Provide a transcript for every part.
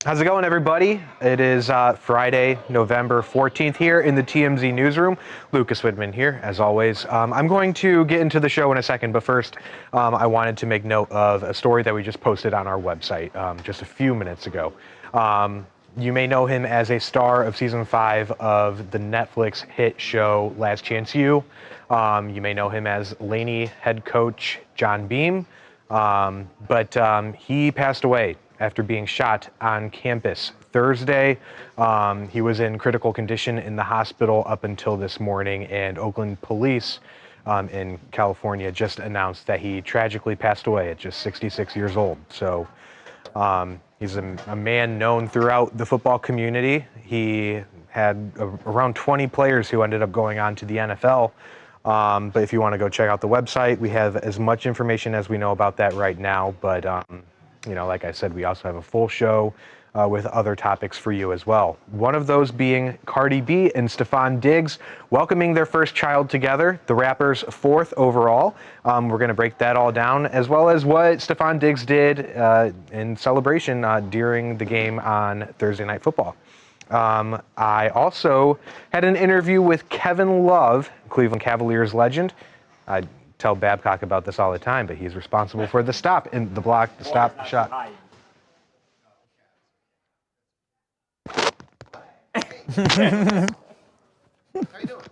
How's it going, everybody? It is Friday, November 14th here in the TMZ Newsroom. Lucas Widman here, as always. I'm going to get into the show in a second, but first, I wanted to make note of a story that we just posted on our website just a few minutes ago. You may know him as a star of Season 5 of the Netflix hit show Last Chance U. You may know him as Laney head coach John Beam, but he passed away after being shot on campus Thursday. He was in critical condition in the hospital up until this morning, and Oakland police in California just announced that he tragically passed away at just 66 years old. So he's a man known throughout the football community. He had around 20 players who ended up going on to the NFL. But if you want to go check out the website, we have as much information as we know about that right now. But you know, like I said, we also have a full show with other topics for you as well. One of those being Cardi B and Stefon Diggs welcoming their first child together, the rapper's fourth overall. We're going to break that all down, as well as what Stefon Diggs did in celebration during the game on Thursday Night Football. I also had an interview with Kevin Love, Cleveland Cavaliers legend. I tell Babcock about this all the time, but he's responsible for the stop in the block, the stop, the shot. How you doing?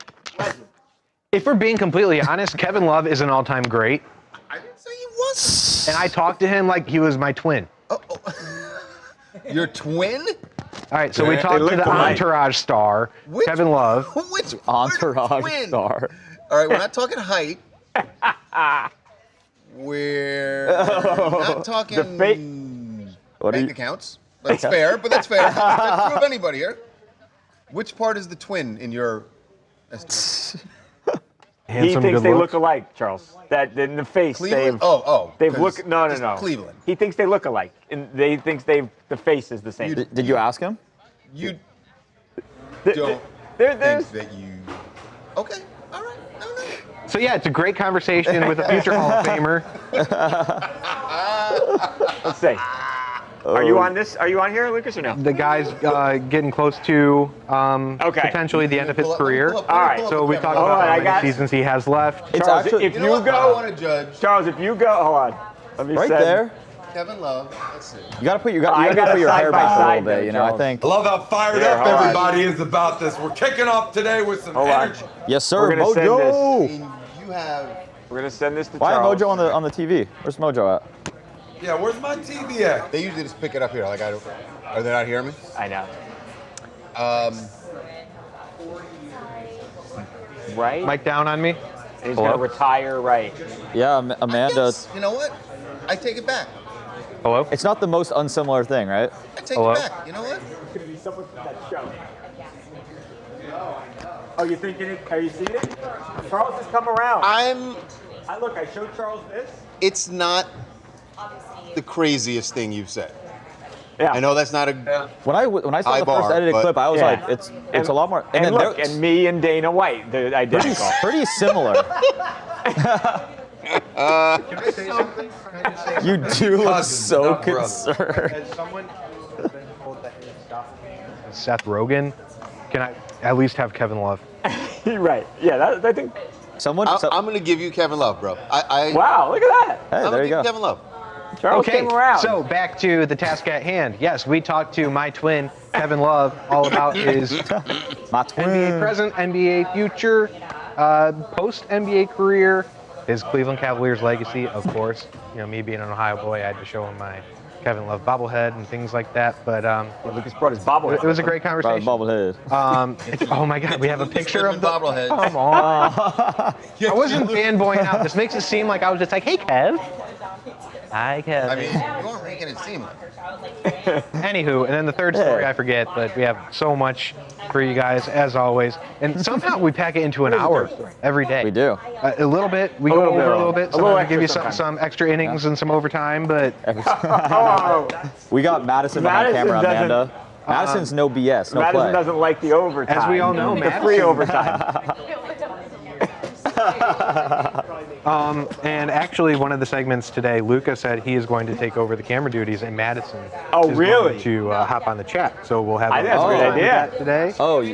If we're being completely honest, Kevin Love is an all-time great. I didn't say he was. And I talked to him like he was my twin. Oh. Your twin? All right, so we talked to the Entourage star, Kevin Love. Which Entourage twin? star. All right, we're not talking height. We're not talking bank accounts. That's fair, but that's fair. That's true of anybody here. Which part is the twin in your estimation? Handsome, he thinks good they looks. look alike, Charles. That in the face, Cleveland? they've 'cause look. No. it's Cleveland. He thinks they look alike, and they thinks the face is the same. Did you ask him? You Th- don't there's- think that you... Okay, all right. No. So yeah, it's a great conversation with a future Hall of Famer. Let's see. Are you on this? Are you on here, Lucas, or no? The guy's getting close to potentially the end of his career. All right, So we talked Hold about on, how I many got- seasons he has left. It's Charles, actually if You know you what? I don't go, want to judge. Charles, if you go, hold on. Let me right send- there. Kevin Love, let's see. You gotta put I your gotta put your hair side by back a side little bit. there, You know, I Charles. think. I love how fired Yeah, up hold on. everybody is about this. We're kicking off today with some Hold on. energy. Yes, sir. We're gonna send Mojo. this. You have... We're gonna send this to Why Charles. Mojo on the TV? Where's Mojo at? Yeah, where's my TV at? They usually just pick it up here. Like, are they not hearing me? I know. Um, Right? Mike down on me. He's Hello? gonna retire. Right. Yeah, Amanda. yes. You know what? I take it back. Hello? It's not the most unsimilar thing, right? I take Hello? it back. You know what? Oh, you thinking it? Are you seeing it? Charles has come around. I showed Charles this. It's not the craziest thing you've said. Yeah. I know that's not a... When I saw High the first bar, edited but- clip, I was Yeah. like, it's a lot more. And then look, there- and me and Dana White, they're identical. pretty similar. Can I say something? You do look Cousins, so not brothers. concerned. As someone who's been told that his stuff is Seth Rogen, can I at least have Kevin Love? Right. Yeah, I think. Someone. I'm going to give you Kevin Love, bro. Wow, look at that. Hey, I'm there going to you give go. you Kevin Love. Charles came around. So back to the task at hand. Yes, we talked to my twin, Kevin Love, all about his My NBA twin. present, NBA future, post-NBA career, his Cleveland Cavaliers legacy, of course. You know, me being an Ohio boy, I had to show him my Kevin Love bobblehead and things like that. But Lucas brought his bobblehead. it was a great conversation. Bobblehead. Oh my God, we have a picture of the bobblehead. Come on. I wasn't fanboying out. This makes it seem like I was just like, hey, Kev. Hi, Kevin. I mean, you aren't making it seem like it. Anywho, and then the third story I forget, but we have so much for you guys as always, and somehow we pack it into an hour every day. We do. A little bit. We go little over bit. a little bit. A little Sometimes we give you extra some extra innings and some overtime, but Oh, We got Madison behind Madison camera, doesn't- Amanda. Madison's no BS, no Madison play. doesn't like the overtime. As we all know, the Madison- free overtime. And actually, one of the segments today, Luca said he is going to take over the camera duties, and Madison is really? going to hop on the chat. So we'll have I think that's a great idea today. Oh, I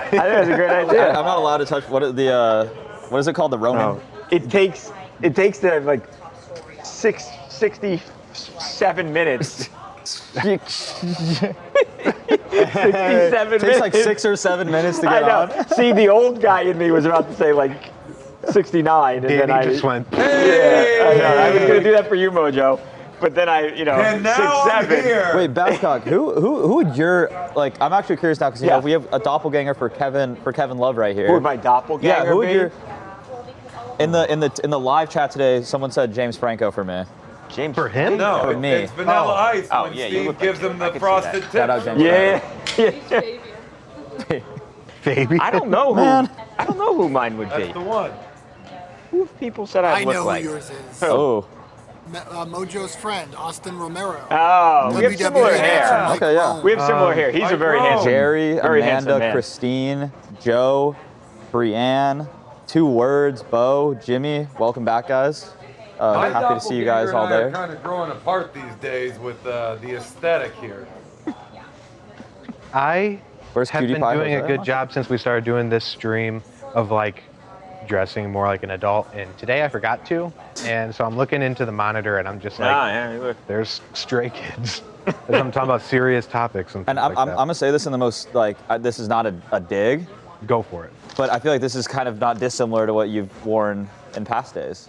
think that's a great idea. I'm not allowed to touch what is it called? The Ronin? No. It takes them like 67 minutes. 67 It takes like 6 or 7 minutes to get on. See, the old guy in me was about to say like 69, and then Danny just went. Yeah, I know. I was gonna do that for you, Mojo, but then And now 6, 7. I'm here. Wait, Babcock, who would your I'm actually curious now because we have a doppelganger for Kevin Love right here. Who would my doppelganger Yeah, who would be? your in the live chat today? Someone said James Franco for me. James For him? No, For me. it's Vanilla Ice Oh, when yeah, you Steve look gives like him him. I the could see frosted that. Shout out tips. James Yeah. Baby. I don't know who. Man. I don't know who mine would That's be. the one. Who people said I'd I look know like? who yours is. Oh, Mojo's friend, Austin Romero. Oh, we have similar WWE hair. from, like, Okay, yeah. Rome. We have similar hair. He's a very Rome. handsome. Jerry, Very handsome Amanda, man. Christine, Joe, Brianne, 2 words, Bo, Jimmy. Welcome back, guys. My Happy to see you guys all doppelganger and I there. are kind of growing apart these days with the aesthetic here. I Where's have Cutie been Pie? doing a Was good that? job since we started doing this stream of like dressing more like an adult. And today I forgot to, and so I'm looking into the monitor and I'm just like, Yeah, you look. there's stray kids. As I'm talking about serious topics and things And I'm like that. gonna say this in the most this is not a dig, Go for it. but I feel like this is kind of not dissimilar to what you've worn in past days.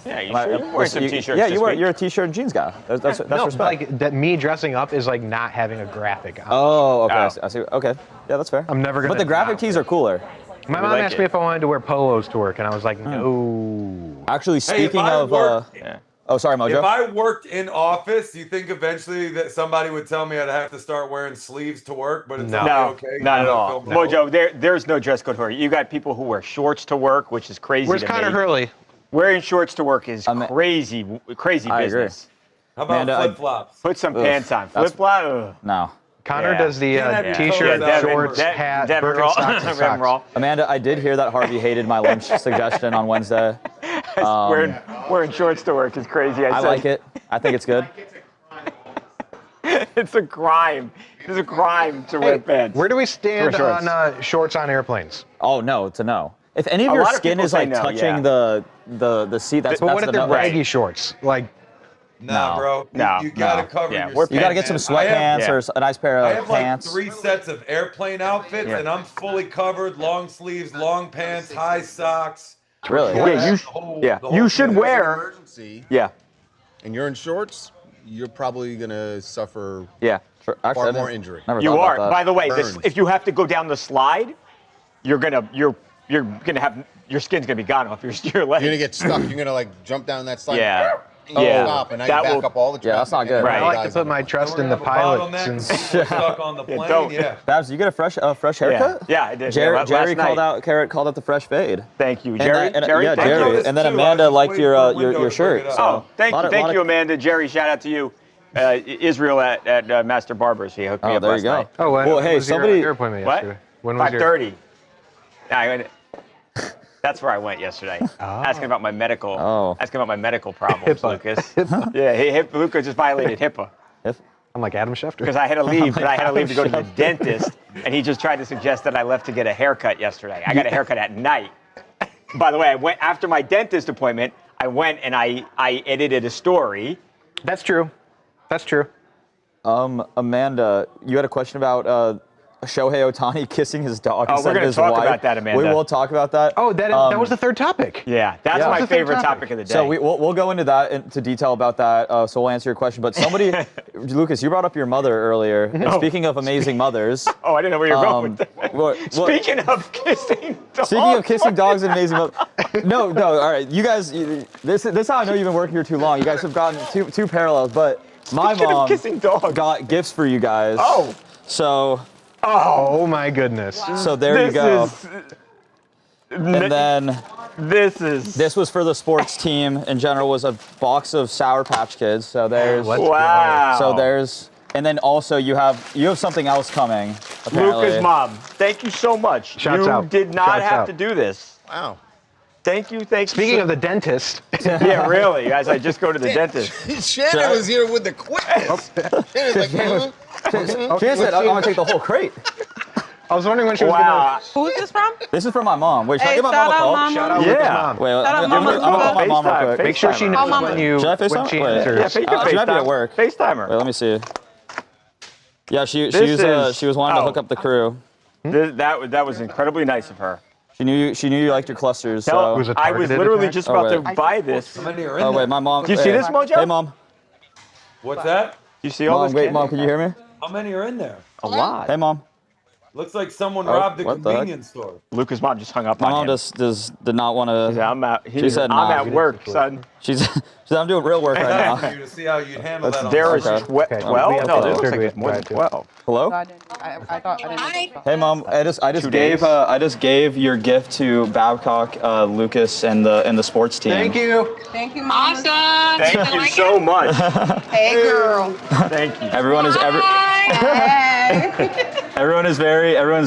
Yeah, you Am I- sure? You're wearing some t-shirts. Yeah, this you're week. a t-shirt and jeans guy. That's No, respect. like that. Me dressing up is like not having a graphic on. Oh, okay. Oh. I see. Okay, yeah, that's fair. I'm never gonna. But the graphic tees are cooler. My We mom like asked it. me if I wanted to wear polos to work, and I was like, no. Actually, Hey, if speaking I of, work- Yeah. oh, sorry, If Mojo. I worked in office, you think eventually that somebody would tell me I'd have to start wearing sleeves to work? But it's No. not No, okay. not at You all. don't film Mojo, there's no dress code for you. You got people who wear shorts to work, which is crazy Where's to Connor me. Hurley? Wearing shorts to work is I'm- crazy I agree. business. How about Amanda, flip flops? Put some Ugh, pants on. that's- Flip flop. No. Connor Yeah. does the Yeah, t-shirt, yeah, Devin- shorts, hat, Devin Raw. Birkenstocks, and Devin socks. Raw. Amanda, I did hear that Harvey hated my lunch suggestion on Wednesday. Wearing shorts to work is crazy. I said, like it. I think it's good. It's a crime. It's a crime to wear pants. Where do we stand Wear shorts. on shorts on airplanes? Oh no, it's a no. If any of A your lot of skin people is say like no, touching yeah. the seat, that's But what that's if the they're no. baggy shorts? Like, Nah, No. bro. No. You gotta No. cover Yeah, your we're skin, You gotta get some man. sweatpants yeah. or a nice pair I of have like pants. 3 sets of airplane outfits, Yeah. and I'm fully covered: long sleeves, long pants, high socks. Really? Yeah, you- The whole- yeah. the whole You should thing. wear- Emergency, Yeah. and you're in shorts, you're probably gonna suffer Yeah. Sure. Actually, I far didn't- more injury. Never You thought are. about By that. the way, Burns. if you have to go down the slide, you're gonna have your skin's gonna be gone off your leg. You're gonna get stuck. You're gonna like jump down that slide. Yeah. And you Yeah. stop, and now That you back will- up all the traffic. Yeah, that's not and good. Right. I everybody like to dies put on my the- trust in Don't the have a pilots. bottleneck, And people stuck on the plane. don't- Yeah. Babs, you get a fresh haircut? Yeah, I did. Jerry, Yeah, last Jerry night. called out the fresh fade. Thank you, And Jerry. that- and- Jerry, yeah, thank Jerry. you. noticed And then too. I was Amanda just liked waiting for a window your to shirt. bring it up. So. Oh, thank Lot you, of- thank lot you, of- Amanda. Jerry, shout out to you. Israel at Master Barbers. He hooked me Oh, up there you last go. night. oh, when Well, hey, was somebody- your appointment What? yesterday? When was your? 5:30. That's where I went yesterday. Asking about my medical. Oh. Asking about my medical problems, HIPAA. Lucas. Yeah, Lucas just violated HIPAA If- I'm like Adam Schefter. because I had to leave. But I had to leave to go to the Adam dentist, and he just tried to suggest that I left to get a haircut yesterday. I got a haircut at night. By the way, I went after my dentist appointment. I went and I edited a story. That's true. That's true. Amanda, you had a question about Shohei Ohtani kissing his dog Oh, we're instead of gonna his talk wife. about that, Amanda. We will talk about that. Oh, that was the third topic. Yeah, that's Yeah. my What's the third favorite topic? topic of the day. So we'll go into that into detail about that. So we'll answer your question. But somebody, Lucas, you brought up your mother earlier. And speaking of amazing mothers, oh, I didn't know where you're going with that. what- Speaking of kissing dogs. Speaking of kissing dogs and amazing mothers, no, all right, you guys, this is how I know you've been working here too long. You guys have gotten two parallels, but my Speaking of mom kissing dogs. got gifts for you guys. Oh. So Oh my goodness. there you go. And And then this this was for the sports team in general, was a box of Sour Patch Kids. So there's Let's wow. so there's and then also you have something else coming. Apparently. Luca's mom. Thank you so much. Shouts you out. did not Shouts have out. to do this. Wow. Thank you. Speaking of the dentist. Yeah, really, guys. I just go to the dentist. Shannon was here with the quickness. Shannon's like, She said, I'm gonna take the whole crate. I was wondering when she was Wow. Who's this from? This is from my mom. Wait, should I Hey, give my shout mom a out, call? Mama. Shout out Yeah. Lucas' mom. Wait, Shout out, I'm gonna call my mom real FaceTime, quick. Make sure she knows Mama. when you Should I when FaceTime? she Wait. answers. Yeah, She might be at work. FaceTimer. Wait, let me see. Yeah, she This is- was wanting to oh. hook up the crew. That was incredibly nice of her. She knew you liked your clusters. Tell- So. was a I was targeted literally attack? just Oh, about to wait. buy this. How many are in Oh there? wait, my mom. Do you see this, Mojo? Hey mom. What's that? Do you see all Mom, this? wait, candy? mom, can you hear me? How many are in there? A lot. Hey mom. Looks like someone Oh, robbed a what the heck? convenience store. Lucas' mom just hung up My on mom him. did not want to. Yeah, I'm out. She said, I'm nah. at work, son. She said I'm doing real work right now. You to see how you'd handle that. On There is the Okay. 12. Okay, 12? we have No, to it looks like surgery it's more than prior to. 12. Hello. I thought I didn't know. Hey mom, I just 2 days? gave your gift to Babcock, Lucas, and the sports team. Thank you. Thank you, Mom. Awesome. Thank you so much. Hey, girl. Thank you. Everyone is Hey. everyone's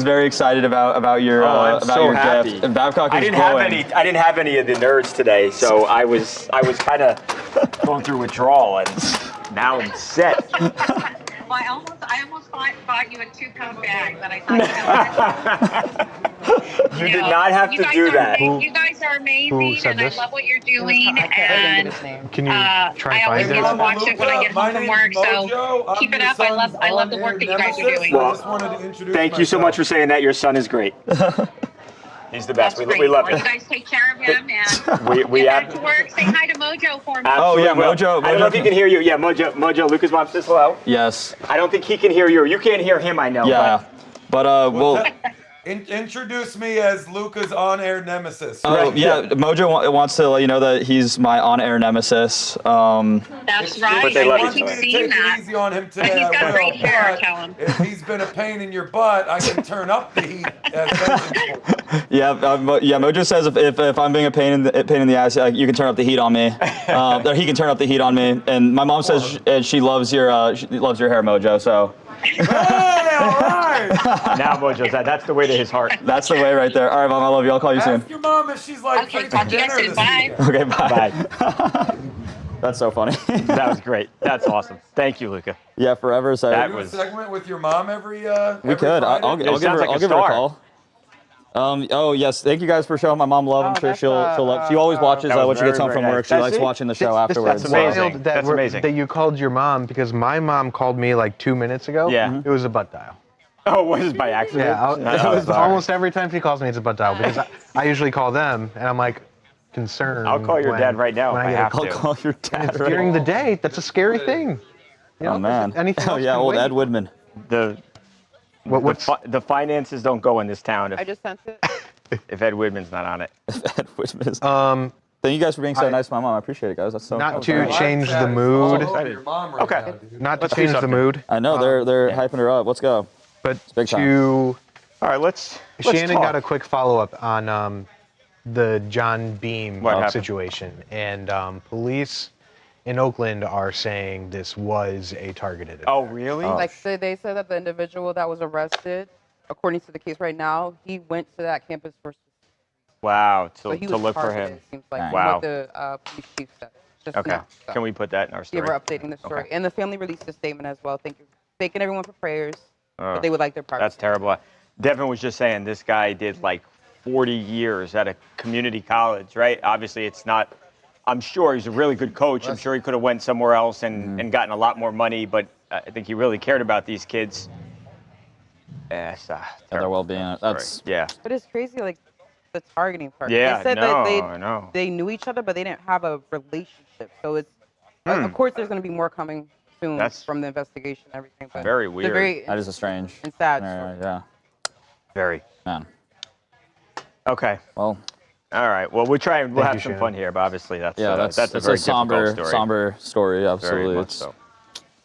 very excited about your I'm about so your happy. gift. And Babcock is I didn't glowing. have any of the nerds today, so I was kind of going through withdrawal, and now I'm set. Well, I almost bought you a 2-pound bag, but I thought You did not have to do that. You guys are amazing, said and this? I love what you're doing. I And his name. Can you try I always and get find to it? watch it when I get home from work. So keep it up. I love the work that you guys are doing. Well, I just wanted to introduce Thank you so much for saying that. Your son is great. He's the best. That's We great. love Well, it. you guys take care of him and We get back have. to work. Say hi to Mojo for me. Oh, yeah, Absolutely will. Mojo- I don't know if he can hear you. Yeah, Mojo. Lucas' mom says hello. Yes. I don't think he can hear you. You can't hear him. I know. Yeah. But well. Introduce me as Luca's on-air nemesis. Oh yeah, Mojo wants to let you know that he's my on-air nemesis. That's right. But they love I each keep other. seeing Take it that. easy on him But today. he's I got will, great hair, but tell him. if he's been a pain in your butt, I can turn up the heat. As Yeah, Mojo says if I'm being a pain in the ass, you can turn up the heat on me. Or he can turn up the heat on me. And my mom says she loves your hair, Mojo. So Hey, all right. Now Mojo's that's the way to his heart. that's the way right there. All right, mom, I love you. I'll call you soon. Ask your mom if she's like Okay, freaking talk to you guys dinner soon. this Bye. weekend. Okay, bye. Bye. That's so funny. That was great. That's awesome. Thank you, Luca. Yeah, forever. So That Do a was- segment with your mom every. we could. I'll give sounds her. like a I'll give her a star. call. Oh yes, thank you guys for showing my mom love. I'm Oh, sure that's, she'll love. She always watches That was when she gets very, home from very work. nice. She That's likes it? watching the show afterwards. That's amazing. Wild That's amazing. that you called your mom because my mom called me like 2 minutes ago. Yeah. It was a butt dial. Oh, was it by accident? Yeah, Oh, it was sorry. almost every time she calls me, it's a butt dial because I usually call them and I'm like concerned. I'll call your when- dad right now when if I get a have call. to. I'll call your dad. It's during the day. That's a scary thing. You know, Oh man. Anything Oh else yeah, can old wait. Ed Woodman. What's The finances don't go in this town I if, just sent it. if Ed Woodman's not on it. Ed Woodman is. Thank you guys for being so nice to my mom. I appreciate it, guys. That's so. not that to was change the All mood? over your mom right Okay. now, dude. Not to Let's do change the something. mood, I know they're hyping her up. Let's go. but big time. to All right, let's Shannon talk. got a quick follow-up on the John Beam What happened? situation, and police in Oakland are saying this was a targeted attack. Oh, really? Like they said that the individual that was arrested, according to the case right now, he went to that campus for. Wow. So he To was look for targeted, him. it seems like, from Wow. what the police chief said. Just Okay. now, so. Can we put that in our story? Yeah, we're updating the story. Okay. And the family released a statement as well. Thank you. Thanking everyone for prayers. Oh, But they would like their privacy. That's terrible. Devin was just saying this guy did like 40 years at a community college, right? Obviously, it's not. I'm sure he's a really good coach. I'm sure he could have went somewhere else and gotten a lot more money, but I think he really cared about these kids. Yeah, it's, their terrible well-being. story. That's yeah. But it's crazy, like the targeting part. Yeah, they said no, that I know. they knew each other, but they didn't have a relationship. So it's of course there's going to be more coming soon That's from the investigation and everything. But very it's a weird. very that is a strange. and sad Yeah, story. yeah. Very. Man. Okay. Well. All right. Well, we'll try and we'll Thank have you, some fun Shannon. here, but obviously that's Yeah, that's a it's very a somber, difficult story. somber story. Very Absolutely. much It's, so.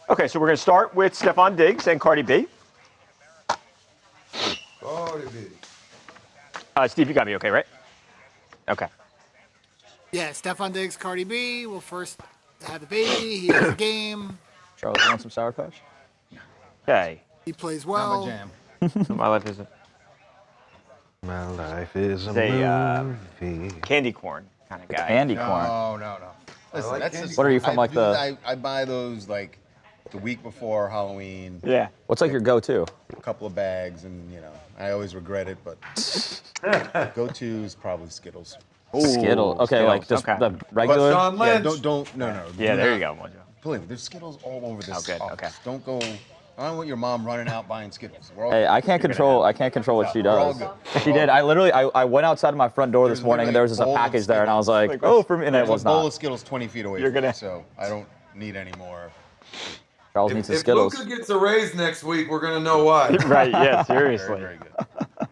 Okay, so we're going to start with Stephon Diggs and Cardi B. Steve, you got me okay, right? Okay. Yeah, Stephon Diggs, Cardi B will first have the baby. He has a game. Charles, you want some Sour Patch? Okay. He plays well. My life isn't. My life is a movie. Candy corn kind of guy. Candy corn. No. Listen, like that's candy just, What are you from, like I buy those like the week before Halloween. Yeah. What's like your go-to? A couple of bags, and I always regret it, but go-to is probably Skittles. Skittles. Okay, Skittles, like just okay. the regular. Sean Yeah, Lynch. don't. No. Yeah, do there not- you go, Mojo. Believe me, there's Skittles all over this Oh, good, office. okay. Don't go. I don't want your mom running out buying Skittles. We're all Hey, good. I can't control what she We're all does. good. She did. I literally, I went outside of my front door this There's morning, and there was just a literally a bowl of package there, and I was like, Skittles. oh, for me, and it There's was a bowl not. of Skittles 20 feet away You're from me, gonna- so I don't need any more. Charles needs some If Skittles. Luka gets a raise next week, we're gonna know why. Right, yeah, Very, seriously. very good.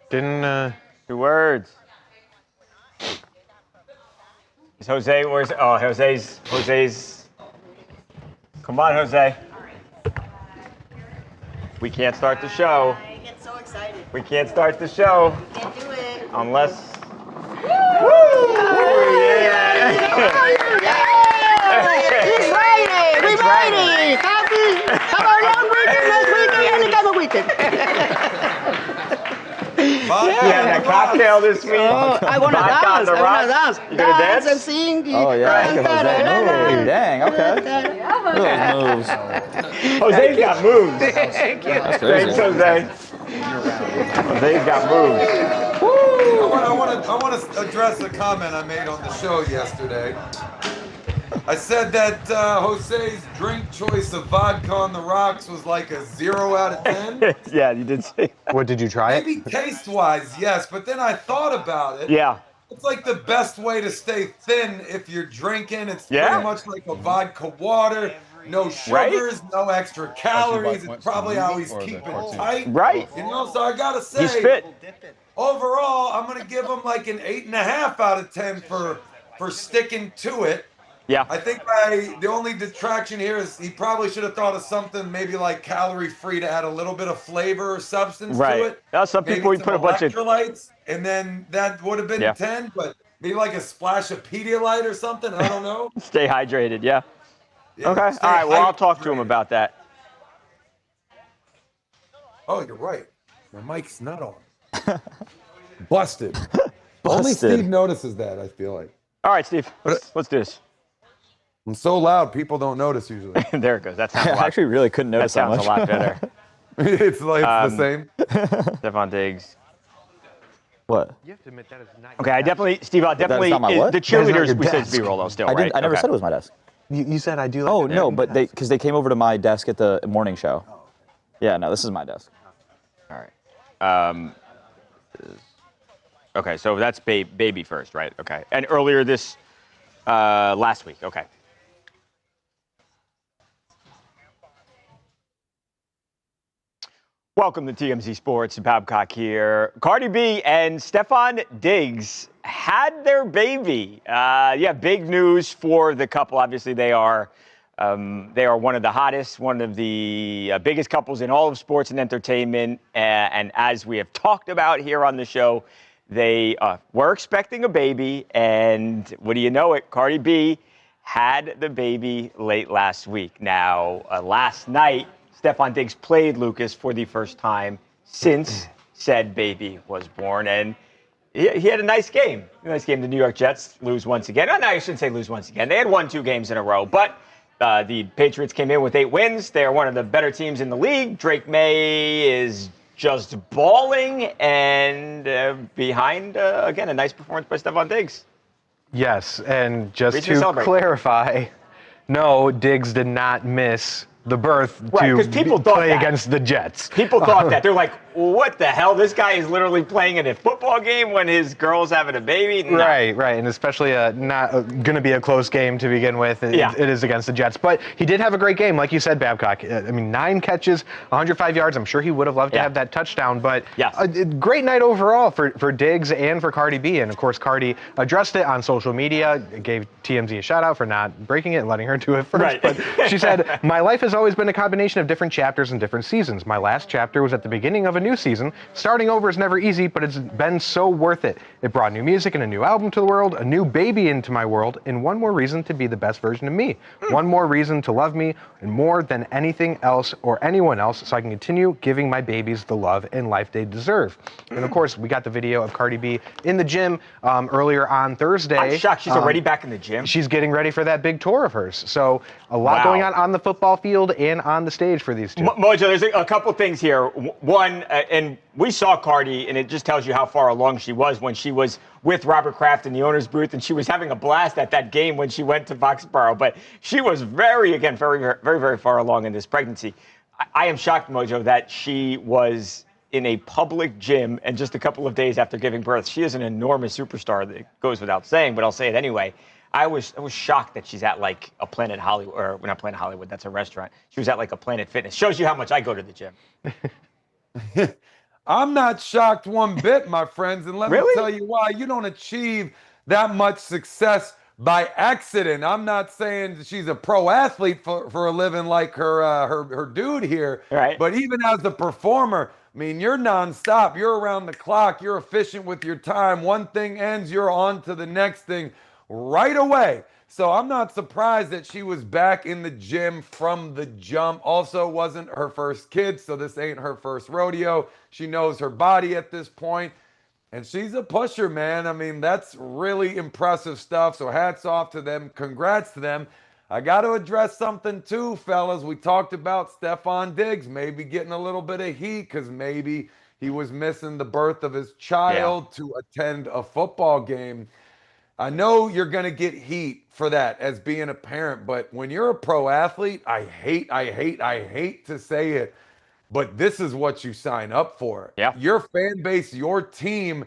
Didn't 2 words. Is Jose, Jose's. Come on, Jose. We can't start the show. I get so excited. We can't start the show Can't do it. unless. It's Friday. We ready. Happy. Come on, young weekend, next weekend, and another weekend. Yeah, that cocktail this week. Oh, I want to Vodka on dance. the I want rocks. to dance. You gonna dance? and sing. Oh yeah, look at Jose. Ooh, dang. Okay. Look at those moves. Jose's got moves. That's Thanks, crazy. Jose. Jose's got moves. I want to address a comment I made on the show yesterday. I said that Jose's drink choice of vodka on the rocks was like a 0 out of 10. Yeah, you did say. what did you try it? Maybe taste-wise, yes, but then I thought about it. Yeah. It's like the best way to stay thin if you're drinking. It's Yeah. pretty much like a vodka water. No sugars, no extra calories. It's probably how he's keeping tight. Right. So I gotta say, He's fit. overall, I'm gonna give him like an 8.5 out of 10 for sticking to it. Yeah. I think the only detraction here is he probably should have thought of something maybe like calorie-free to add a little bit of flavor or substance Right. to it. Now, some Maybe people would some put a bunch of. electrolytes, and then that would have been Yeah. 10, but maybe like a splash of Pedialyte or something. I don't know. Stay hydrated, yeah. Yeah, Okay. stay All right. Well, I'll talk to him hydrated. about that. Oh, you're right. My mic's not on. Busted. Only Busted. Steve notices that, I feel like. All right, Steve. Let's do this. I'm so loud, people don't notice usually. There it goes. That sounds a I lot. actually really couldn't That notice that sounds much. a lot better. It's like the same. Stephon Diggs. What? You have to admit that is not. Okay, I definitely, Steve. I'll definitely. not my what? The That is not cheerleaders. your We said desk. B-roll though. Still, I right? didn't. I never Okay. said it was my desk. You said I do. Like Oh the no, desk. but because they came over to my desk at the morning show. Yeah, no, this is my desk. All right. Okay, so that's baby first, right? Okay. And earlier this last week. Okay. Welcome to TMZ Sports. Babcock here. Cardi B and Stephon Diggs had their baby. Yeah, big news for the couple. Obviously, they are one of the hottest, one of the biggest couples in all of sports and entertainment. And as we have talked about here on the show, they were expecting a baby. And what do you know it? Cardi B had the baby late last week. Now, last night, Stephon Diggs played Lucas for the first time since said baby was born. And he had a nice game. The New York Jets lose once again. No, I shouldn't say lose once again. They had won 2 games in a row. But the Patriots came in with 8 wins. They are one of the better teams in the league. Drake May is just balling. And behind, again, a nice performance by Stephon Diggs. Yes, and just Reason to to celebrate. clarify, no, Diggs did not miss the birth Right, 'cause people thought play that. against the Jets. People thought that. They're like, what the hell? This guy is literally playing in a football game when his girl's having a baby? No. Right, and especially not going to be a close game to begin with. It is against the Jets, but he did have a great game, like you said, Babcock. I mean, 9 catches, 105 yards. I'm sure he would have loved to have that touchdown, but a great night overall for Diggs and for Cardi B. And of course, Cardi addressed it on social media, gave TMZ a shout out for not breaking it and letting her do it first. Right. But she said, "My life has always been a combination of different chapters and different seasons. My last chapter was at the beginning of a new season. Starting over is never easy, but it's been so worth it. It brought new music and a new album to the world, a new baby into my world, and one more reason to be the best version of me. One more reason to love me, and more than anything else or anyone else, so I can continue giving my babies the love and life they deserve. And of course, we got the video of Cardi B in the gym earlier on Thursday. I'm shocked she's already back in the gym. She's getting ready for that big tour of hers. So a lot going on the football field and on the stage for these two. Mojo, there's a couple things here. One, and we saw Cardi, and it just tells you how far along she was when she was with Robert Kraft in the owner's booth, and she was having a blast at that game when she went to Foxborough. But she was very, very far along in this pregnancy. I am shocked, Mojo, that she was in a public gym and just a couple of days after giving birth. She is an enormous superstar. That goes without saying, but I'll say it anyway. I was shocked that she's at like a Planet Hollywood, or not Planet Hollywood, that's a restaurant. She was at like a Planet Fitness. Shows you how much I go to the gym. I'm not shocked one bit, my friends, and let me tell you why. You don't achieve that much success by accident. I'm not saying she's a pro athlete for a living like her dude here, right? But even as a performer, I mean, you're nonstop. You're around the clock. You're efficient with your time. One thing ends, you're on to the next thing right away. So I'm not surprised that she was back in the gym from the jump. Also, wasn't her first kid, so this ain't her first rodeo. She knows her body at this point, and she's a pusher, man. I mean, that's really impressive stuff. So hats off to them. Congrats to them. I got to address something too, fellas. We talked about Stefon Diggs maybe getting a little bit of heat because maybe he was missing the birth of his child to attend a football game. I know you're going to get heat for that as being a parent, but when you're a pro athlete, I hate to say it, but this is what you sign up for. Yeah. Your fan base, your team,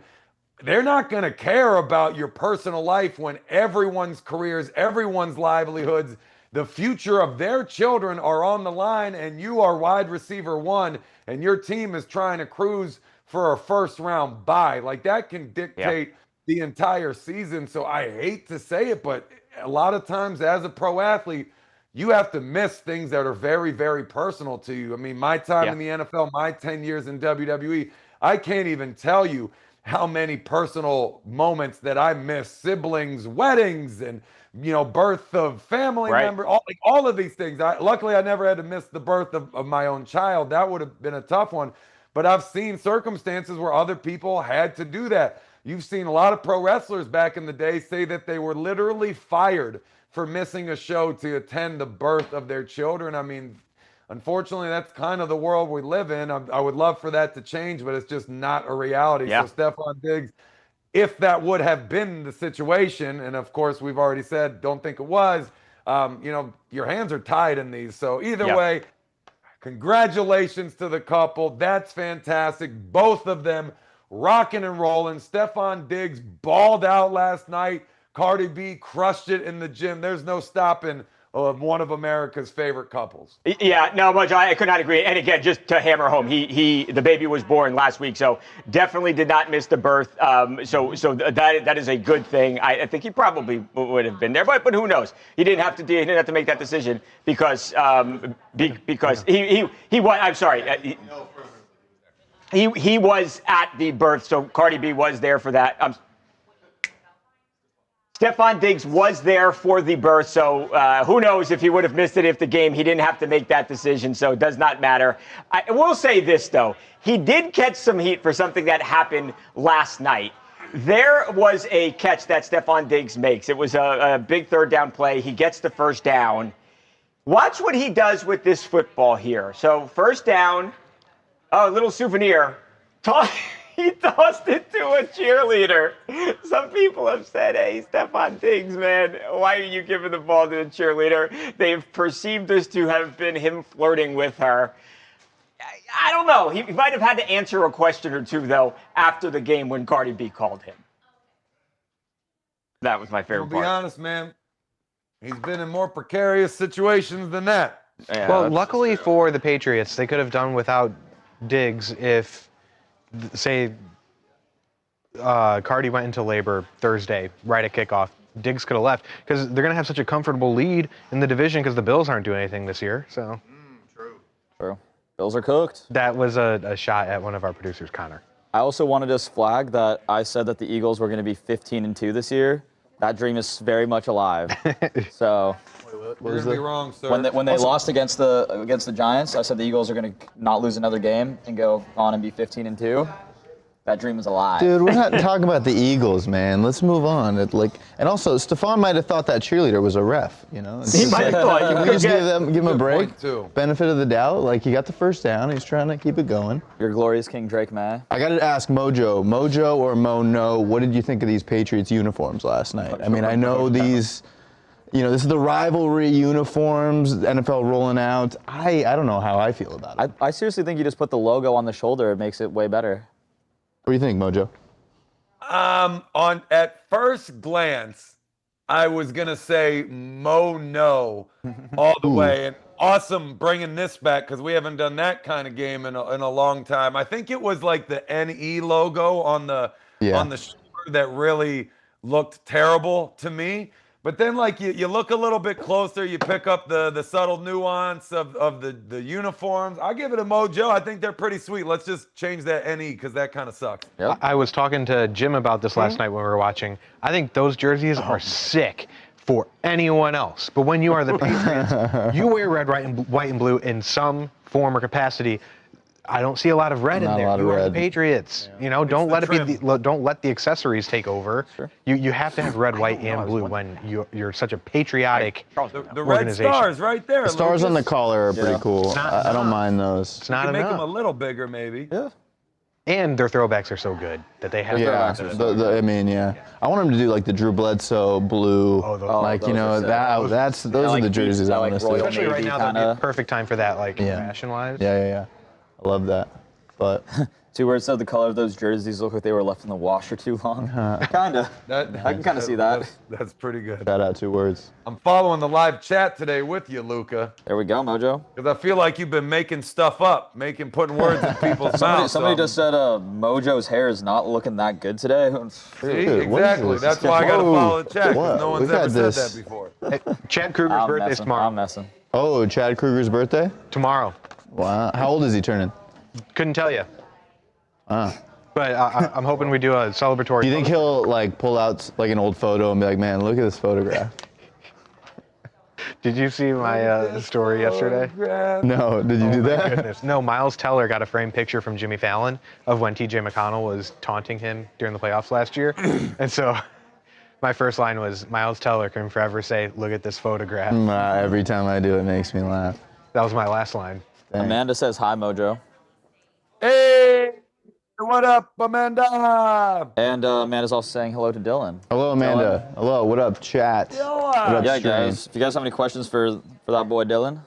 they're not going to care about your personal life when everyone's careers, everyone's livelihoods, the future of their children are on the line, and you are wide receiver one, and your team is trying to cruise for a first round bye. Like that can dictate the entire season. So I hate to say it, but a lot of times as a pro athlete, you have to miss things that are very, very personal to you. I mean, my time in the NFL, my 10 years in WWE, I can't even tell you how many personal moments that I missed. Siblings, weddings, and, you know, birth of family members, all of these things. Luckily, I never had to miss the birth of my own child. That would have been a tough one. But I've seen circumstances where other people had to do that. You've seen a lot of pro wrestlers back in the day say that they were literally fired for missing a show to attend the birth of their children. I mean, unfortunately, that's kind of the world we live in. I would love for that to change, but it's just not a reality. So Stefon Diggs, if that would have been the situation, and of course, we've already said, don't think it was, you know, your hands are tied in these. So either way, congratulations to the couple. That's fantastic. Both of them rocking and rolling. Stefon Diggs balled out last night. Cardi B crushed it in the gym. There's no stopping one of America's favorite couples. Yeah, no, much. I could not agree. And again, just to hammer home, the baby was born last week, so definitely did not miss the birth. So that is a good thing. I think he probably would have been there, but who knows? He didn't have to make that decision because he was. I'm sorry. He was at the birth, so Cardi B was there for that. Stefon Diggs was there for the birth, so who knows if he would have missed it if the game. He didn't have to make that decision, so it does not matter. I will say this, though. He did catch some heat for something that happened last night. There was a catch that Stefon Diggs makes. It was a big third down play. He gets the first down. Watch what he does with this football here. So first down. Oh, a little souvenir. He tossed it to a cheerleader. Some people have said, hey, Stefon Diggs, man, why are you giving the ball to a cheerleader? They've perceived this to have been him flirting with her. I don't know. He might have had to answer a question or two, though, after the game when Cardi B called him. That was my favorite part. To be honest, man, he's been in more precarious situations than that. Yeah, well, luckily for the Patriots, they could have done without Diggs if, say, Cardi went into labor Thursday, right at kickoff. Diggs could have left because they're going to have such a comfortable lead in the division because the Bills aren't doing anything this year. So, True. Bills are cooked. That was a shot at one of our producers, Connor. I also wanted to flag that I said that the Eagles were going to be 15-2 this year. That dream is very much alive. So You're going to be wrong, sir. when they lost against the Giants, I said the Eagles are going to not lose another game and go on and be 15-2. That dream is alive. Dude, we're not talking about the Eagles, man. Let's move on. And also, Stephon might have thought that cheerleader was a ref. You know, He might have thought. Can we just give him a break? point, too. Benefit of the doubt. Like, he got the first down. He's trying to keep it going. Your glorious King Drake May. I got to ask Mojo or Mo No, what did you think of these Patriots uniforms last night? I mean, I know these, this is the rivalry uniforms, NFL rolling out. I don't know how I feel about it. I seriously think you just put the logo on the shoulder. It makes it way better. What do you think, Mojo? At first glance, I was gonna say Mo No all the way, and awesome bringing this back because we haven't done that kind of game in a long time. I think it was like the NE logo on the shoulder that really looked terrible to me. But then, like, you look a little bit closer, you pick up the subtle nuance of the uniforms. I give it a Mojo. I think they're pretty sweet. Let's just change that NE because that kind of sucks. Yep. I was talking to Jim about this last night when we were watching. I think those jerseys are sick for anyone else. But when you are the Patriots, you wear red, white, and blue in some form or capacity. I don't see a lot of red in there. You are the Patriots. Yeah. Don't let the accessories take over. Sure. You have to have red, white, and blue when you're such a patriotic the red stars right there. The stars on the collar are pretty cool. I don't mind those. It's not make enough. them a little bigger, maybe. Yeah. And their throwbacks are so good that they have. Yeah. I want them to do like the Drew Bledsoe blue. Those are the jerseys I want to see. Especially right now, that'd be a perfect time for that, fashion-wise. Yeah. I love that. But 2 words said the color of those jerseys look like they were left in the washer too long. Kinda. I can kind of see that. That's pretty good. Shout out 2 words. I'm following the live chat today with you, Luca. There we go, Mojo. Because I feel like you've been making stuff up, putting words in people's mouths. Somebody just said Mojo's hair is not looking that good today. See, exactly. That's why I got to follow the chat, because no one's ever said that before. Hey, Chad Kruger's birthday's tomorrow. I'm messing. Oh, Chad Kruger's birthday? Tomorrow. Wow. How old is he turning? Couldn't tell you. But I'm hoping we do a celebratory. Do you think he'll pull out an old photo and be like, man, look at this photograph? Did you see my story yesterday? No, did you do that? Goodness. No, Miles Teller got a framed picture from Jimmy Fallon of when TJ McConnell was taunting him during the playoffs last year. And so my first line was, Miles Teller can forever say, look at this photograph. Every time I do it makes me laugh. That was my last line. Dang. Amanda says hi, Mojo. Hey, what up, Amanda? And Amanda's also saying hello to Dylan. Hello, Amanda. Dylan. Hello, what up, chat? Dylan. What up, Yeah, stream? guys. If you guys have any questions for that boy Dylan,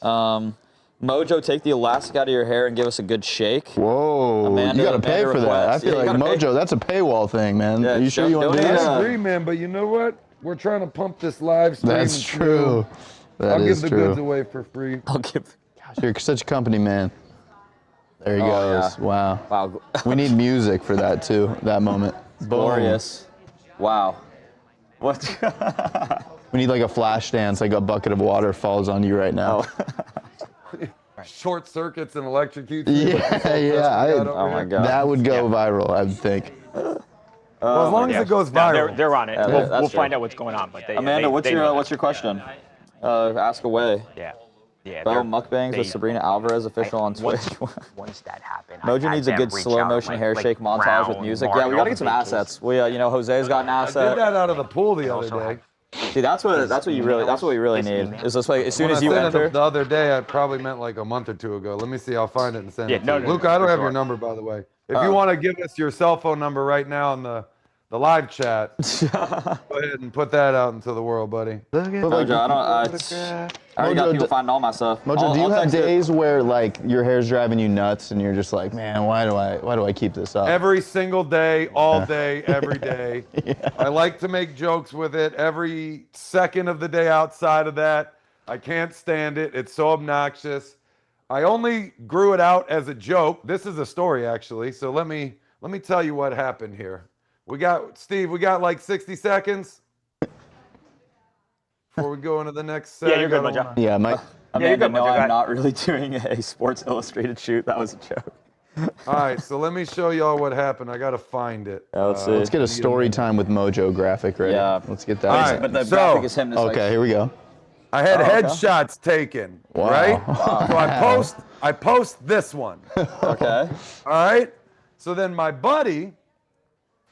Mojo, take the elastic out of your hair and give us a good shake. Whoa, Amanda, you gotta pay for that. I feel like Mojo, that's a paywall thing, man. Yeah, Are you sure you want to do I that? agree, man, but you know what? We're trying to pump this live stream. That's true. I'll give the goods away for free. Gosh, you're such a company man. There he goes. Yeah. Wow. We need music for that too. That moment. Glorious. Wow. What? We need a flash dance, like a bucket of water falls on you right now. Short circuits and electrocutes. Yeah. Oh my God. That would go viral, I would think. Well, as long as it goes viral. They're on it. We'll find out what's going on. But Amanda, what's your question? Ask away. Yeah. Bo Mukbangs with Sabrina Alvarez official on Twitch. Once that happened, Mojo needs a good slow motion hair shake montage with music. Yeah, we gotta get some assets. We, Jose's got an I asset. did that out of the pool the other day. See, that's what we really need. Is this as soon as you When I said enter? it the other day, I probably meant a month or 2 ago. Let me see. I'll find it and send it to you. No, Luca, I don't for have your sure. number, by the way. If you want to give us your cell phone number right now in the live chat, go ahead and put that out into the world, buddy. Mojo, I already got people finding all my stuff. Mojo, do you have days where your hair's driving you nuts and you're just like, man, why do I keep this up? Every single day, all day, every day. I like to make jokes with it every second of the day outside of that. I can't stand it. It's so obnoxious. I only grew it out as a joke. This is a story, actually. So let me tell you what happened here. Steve, we got 60 seconds before we go into the next set. Yeah, you're good, Mojo. Yeah, Amanda, no, I'm not really doing a Sports Illustrated shoot. That was a joke. All right, so let me show y'all what happened. I got to find it. Let's see. Let's get a story time with Mojo graphic ready. Yeah. Let's get that. All right, But the graphic is him. Okay, here we go. I had headshots taken, right? So I post this one. Okay. All right? So then my buddy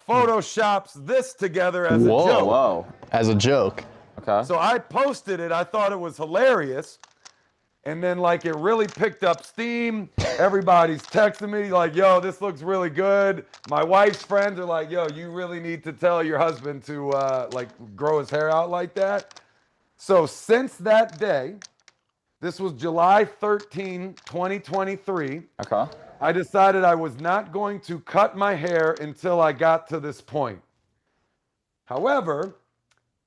photoshops this together as a joke. Whoa. As a joke. Okay. So I posted it. I thought it was hilarious. And then, like, it really picked up steam. Everybody's texting me, like, yo, this looks really good. My wife's friends are like, yo, you really need to tell your husband to, like, grow his hair out like that. So since that day, this was July 13, 2023. Okay. I decided I was not going to cut my hair until I got to this point. However,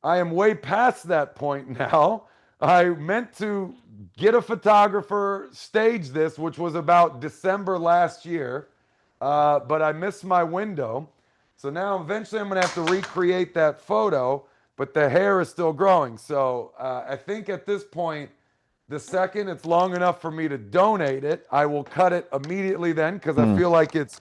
I am way past that point now. I meant to get a photographer, stage this, which was about December last year, but I missed my window. So now eventually I'm going to have to recreate that photo, but the hair is still growing. So I think at this point, the second it's long enough for me to donate it, I will cut it immediately then, because I feel like it's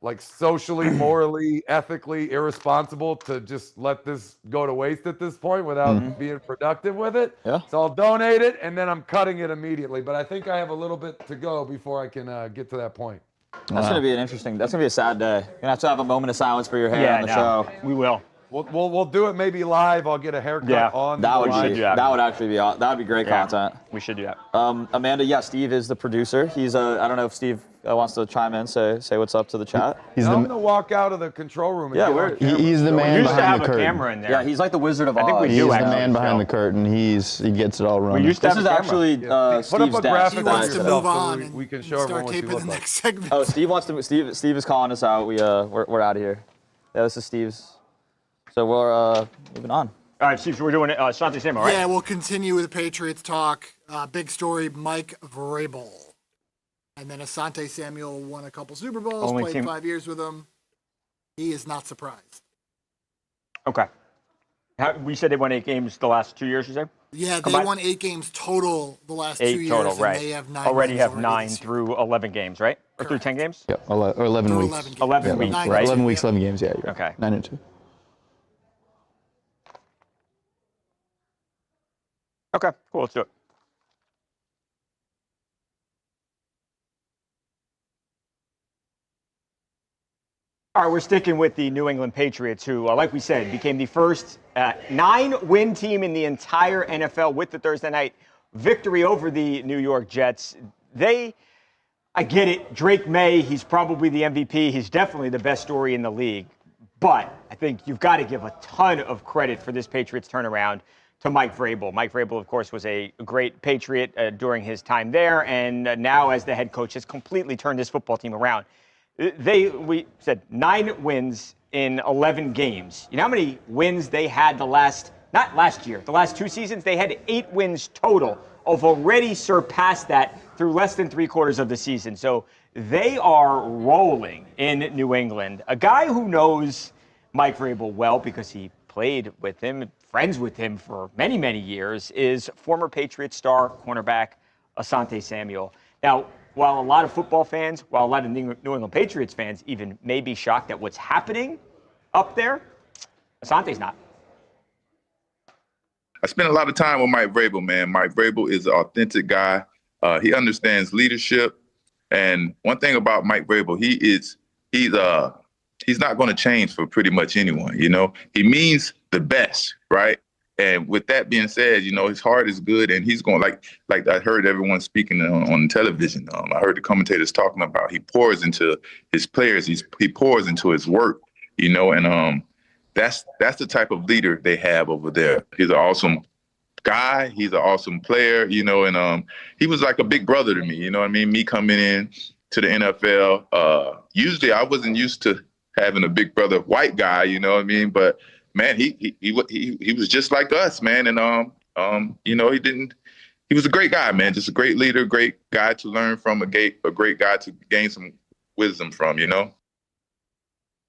like socially, morally, ethically irresponsible to just let this go to waste at this point without being productive with it. Yeah. So I'll donate it, and then I'm cutting it immediately. But I think I have a little bit to go before I can get to that point. That's going to be that's going to be a sad day. You're going to have a moment of silence for your hair on the show. We will. We'll do it maybe live. I'll get a haircut on. That would live. be that would actually be that would be great content. We should do that. Amanda, Steve is the producer. He's I don't know if Steve wants to chime in, say what's up to the chat. I'm gonna walk out of the control room. And he's the man behind the curtain. Camera in there. Yeah, he's like the Wizard of Oz. I think we do. He's the actually, man behind the curtain. He gets it all running. We used to This have is a actually Put Steve's up a dad. graphic He wants on to yourself move so on we can and show everyone start what you taping look the like. next segment. Oh, Steve wants to. Steve is calling us out. We're out of here. Yeah, this is Steve's. So we're moving on. All right, Steve, so we're doing Asante Samuel, right? Yeah, we'll continue with the Patriots talk. Big story, Mike Vrabel. And then Asante Samuel won a couple Super Bowls, played 5 years with him. He is not surprised. Okay. We said they won 8 games the last 2 years, you said? Yeah, they won 8 games total the last 2 years. 8 total, right. And they have 9 already have wins 9 this year. through 11 games, right? Or through 10 games? Yep, or 11 Through weeks. 11 games. 11 weeks, Nine right? 11 weeks, 11 games. Yeah, you're Okay. right. 9 and 2. Okay, cool. Let's do it. All right, we're sticking with the New England Patriots, who, like we said, became the first 9-win team in the entire NFL with the Thursday night victory over the New York Jets. I get it, Drake May, he's probably the MVP. He's definitely the best story in the league. But I think you've got to give a ton of credit for this Patriots turnaround to Mike Vrabel. Mike Vrabel, of course, was a great Patriot during his time there, and now as the head coach has completely turned this football team around. We said 9 wins in 11 games. You know how many wins they had the last 2 seasons? They had 8 wins total. Have already surpassed that through less than 3/4 of the season. So they are rolling in New England. A guy who knows Mike Vrabel well because he played with him, friends with him for many, many years, is former Patriots star cornerback Asante Samuel. Now, while a lot of football fans, while a lot of New England Patriots fans even may be shocked at what's happening up there, Asante's not. I spent a lot of time with Mike Vrabel, man. Mike Vrabel is an authentic guy. He understands leadership. And one thing about Mike Vrabel, he's not going to change for pretty much anyone, you know. He means the best, right? And with that being said, you know, his heart is good, and he's going like I heard everyone speaking on television. I heard the commentators talking about he pours into his players. He pours into his work, you know, and that's the type of leader they have over there. He's an awesome guy. He's an awesome player, you know, and he was like a big brother to me. You know what I mean? Me coming in to the NFL, usually I wasn't used to having a big brother white guy, you know what I mean? But man, he was just like us, man. And, you know, he was a great guy, man. Just a great leader, great guy to learn from, a great guy to gain some wisdom from, you know?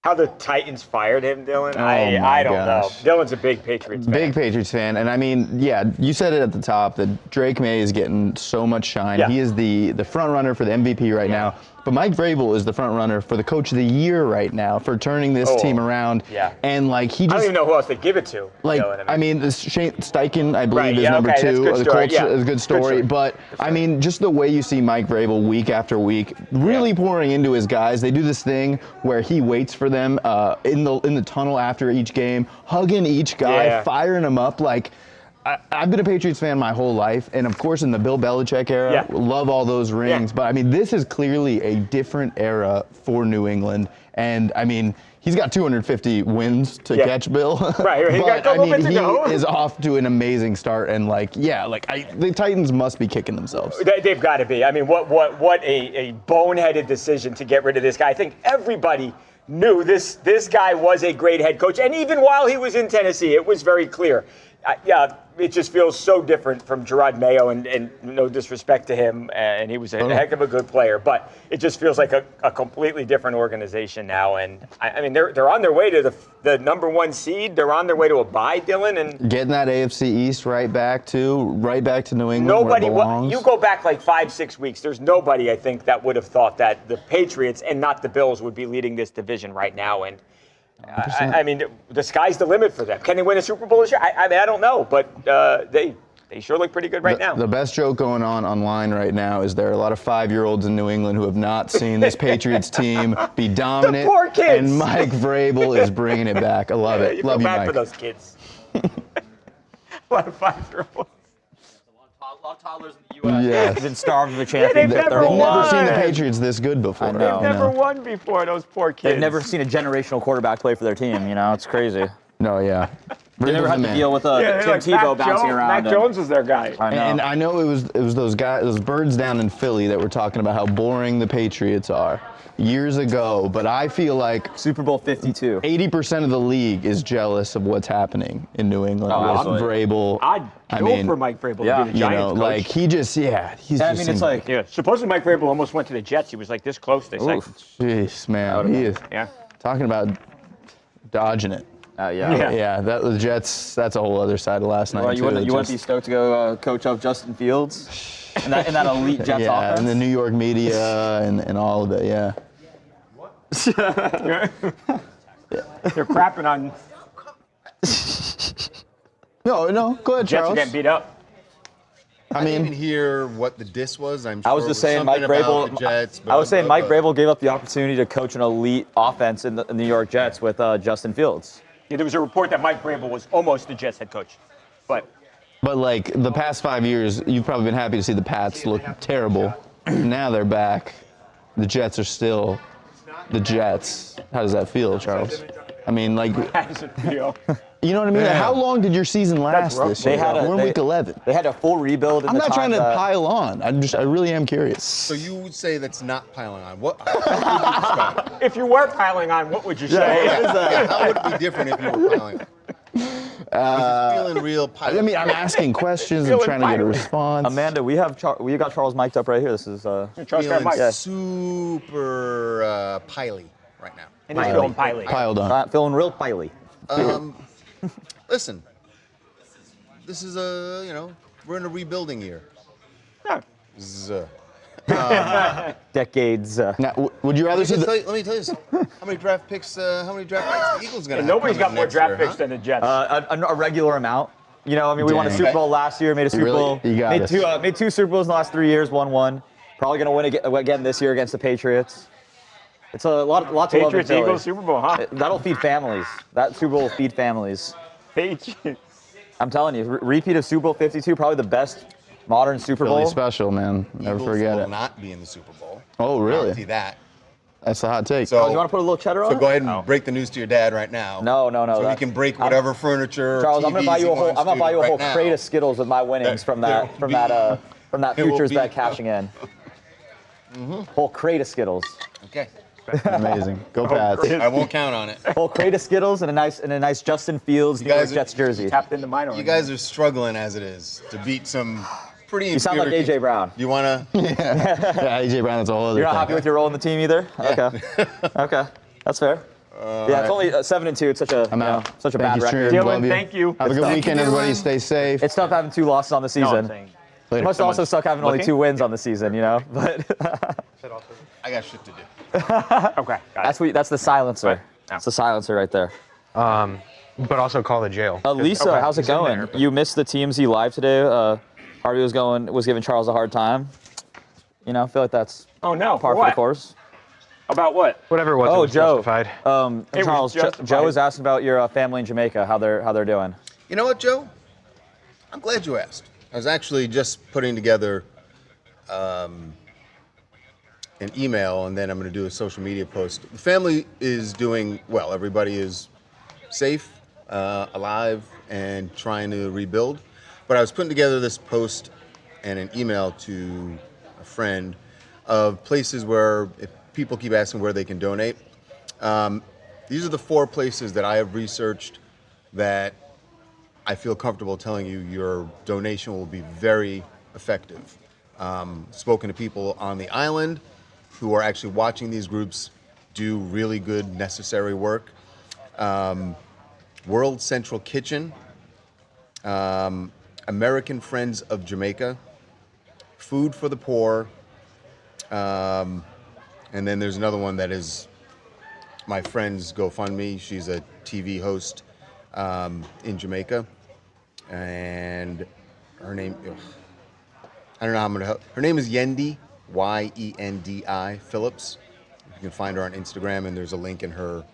How the Titans fired him, Dylan? Oh I don't know. gosh. Dylan's a big Patriots fan. Big Patriots fan, and I mean, yeah, you said it at the top that Drake May is getting so much shine. Yeah. He is the front runner for the MVP right now. But Mike Vrabel is the front runner for the Coach of the Year right now for turning this team around. Yeah. And like he just I don't even know who else to give it to. like Dylan. I mean, this Shane Steichen, I believe, Right, is yeah, number okay, that's two. good The story, Colts yeah. is a good story. story. But I mean, just the way you see Mike Vrabel week after week, really pouring into his guys. They do this thing where he waits for them in the tunnel after each game, hugging each guy, firing them up. Like I've been a Patriots fan my whole life, and of course in the Bill Belichick era, love all those rings. But I mean, this is clearly a different era for New England, and I mean, he's got 250 wins to catch, Bill. Right, he got a couple bits to go. He is off to an amazing start, and the Titans must be kicking themselves. They've got to be. I mean, what a boneheaded decision to get rid of this guy. I think everybody knew this guy was a great head coach, and even while he was in Tennessee, it was very clear. It just feels so different from Gerard Mayo, and no disrespect to him, and he was a heck of a good player, but it just feels like a completely different organization now. And I mean, they're on their way to the number one seed. They're on their way to a bye, Dylan, and getting that AFC East right back to New England. Nobody, where it belongs. you go back like 5-6 weeks. There's nobody I think that would have thought that the Patriots and not the Bills would be leading this division right now. And I mean, the sky's the limit for them. Can they win a Super Bowl this year? I mean, I don't know, but they sure look pretty good right now. The best joke going on online right now is there are a lot of 5-year-olds in New England who have not seen this Patriots team be dominant. The poor kids. And Mike Vrabel is bringing it back. I love it. You Love feel you, bad Mike. for those kids. A lot of 5-year-olds. A lot of toddlers in the U.S. Yes. have been starved of a champion. they've They've never seen the Patriots this good before. I know. They've never won before, those poor kids. They've never seen a generational quarterback play for their team. You know, it's crazy. No, yeah. They never had to deal with Tim like Tebow bouncing around. Mac Jones was their guy. I know. And I know it was those birds down in Philly that were talking about how boring the Patriots are years ago, but I feel like Super Bowl 52. 80% of the league is jealous of what's happening in New England with Vrabel. I'd go for Mike Vrabel to be the Giants coach. Like he just, he's just. It's like, supposedly Mike Vrabel almost went to the Jets. He was like this close, they say. Jeez, man, he is talking about dodging it. Yeah, that was Jets. That's a whole other side of last night. You wouldn't be stoked to go coach up Justin Fields in that elite Jets offense? Yeah, and the New York media and all of it. Yeah. They're crapping on. No, go ahead, Jets Charles. are getting beat up. I didn't even hear what the diss was. I'm sure I was just saying Mike Vrabel. Mike Vrabel gave up the opportunity to coach an elite offense in the New York Jets with Justin Fields. Yeah, there was a report that Mike Vrabel was almost the Jets head coach, but like the past 5 years, you've probably been happy to see the Pats look terrible. Now they're back. The Jets are still the Jets. How does that feel, Charles? I mean, like, how does it feel? You know what I mean? Like, how long did your season last this year? We're in week 11. They had a full rebuild. I'm not trying to pile on. I really am curious. So you would say that's not piling on. What? How would you describe it? If you were piling on, what would you say? How would it be different if you were piling on? Feeling real piling. I mean, I'm asking questions and trying to get a response. Amanda, we got Charles mic'd up right here. This is feeling super piley right now. And he's feeling piley. Piled on. Feeling real piley. Listen, this is we're in a rebuilding year. Decades. Now, would you rather see let me tell you something. How many draft picks the Eagles going to have? Nobody's got more draft picks than the Jets. A regular amount. You know, I mean, we won a Super Bowl last year, made a Super Bowl. Made two Super Bowls in the last 3 years, won one. Probably going to win again this year against the Patriots. It's a lot to love. Patriots Eagles Super Bowl, huh? That'll feed families. That Super Bowl will feed families. Patriots. I'm telling you, repeat of Super Bowl 52, probably the best modern Super Bowl. Really special, man. Never forget will it. not be in the Super Bowl. Oh, really? Guarantee that. That's a hot take. So, you want to put a little cheddar on it? So go aahead and break the news to your dad right now. No. So he can break whatever furniture. Charles, TVs I'm gonna buy you a whole right crate of Skittles with my winnings from that futures bet cashing in. Whole crate of Skittles. Okay. Amazing. Go Pats. I won't count on it. Whole crate of Skittles and a nice Justin Fields New York Jets jersey. Tapped into mine already. You guys are struggling as it is to beat some pretty. You sound like AJ Brown. You wanna? Yeah, AJ Brown. That's a whole other. You're not thing. happy with your role in the team either. Yeah. Okay. Okay, that's fair. Yeah, it's only 7-2. It's such a such a bad record. Dylan, thank you. Have a good weekend, everybody. Stay safe. It's tough having 2 losses on the season. Later. Must also suck having only 2 wins on the season, you know. But I got shit to do. Okay. that's the silencer. That's the silencer right there. But also call the jail. Lisa, how's it going? You missed the TMZ live today. Harvey was giving Charles a hard time. You know, I feel like that's par for the course. About what? Whatever it was. Oh, it was Joe. Justified. Charles, Joe is asking about your family in Jamaica. How they're doing. You know what, Joe? I'm glad you asked. I was actually just putting together an email, and then I'm going to do a social media post. The family is doing well. Everybody is safe, alive, and trying to rebuild. But I was putting together this post and an email to a friend of places where, if people keep asking where they can donate, these are the 4 places that I have researched that I feel comfortable telling you your donation will be very effective. Spoken to people on the island who are actually watching these groups do really good, necessary work. World Central Kitchen, American Friends of Jamaica, Food for the Poor, and then there's another one that is my friend's GoFundMe. She's a TV host in Jamaica, and her name, I don't know how I'm gonna help. Her name is Yendi, Yendi Phillips. You can find her on Instagram, and there's a link in her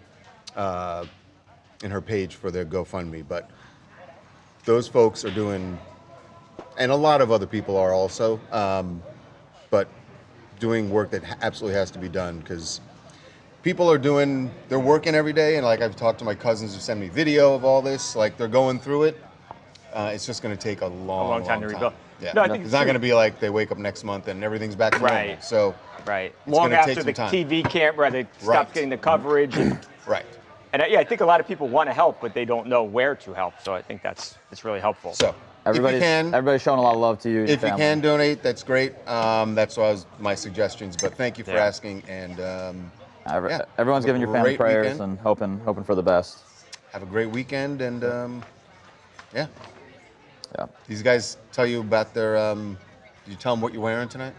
page for their GoFundMe. But those folks are doing, and a lot of other people are also, but doing work that absolutely has to be done, because people are they're working every day, and like I've talked to my cousins who send me video of all this, like they're going through it. It's just going to take a long time to rebuild. Yeah, no, I think it's not going to be like they wake up next month and everything's back to normal. So long after the TV camera, they stop getting the coverage. And, and I think a lot of people want to help, but they don't know where to help. So I think it's really helpful. So everybody's showing a lot of love to you. If you can donate, that's great. That's my suggestions. But thank you for asking. And everyone's giving your family prayers and hoping for the best. Have a great weekend, and yeah. These guys tell you about their. Did you tell them what you're wearing tonight?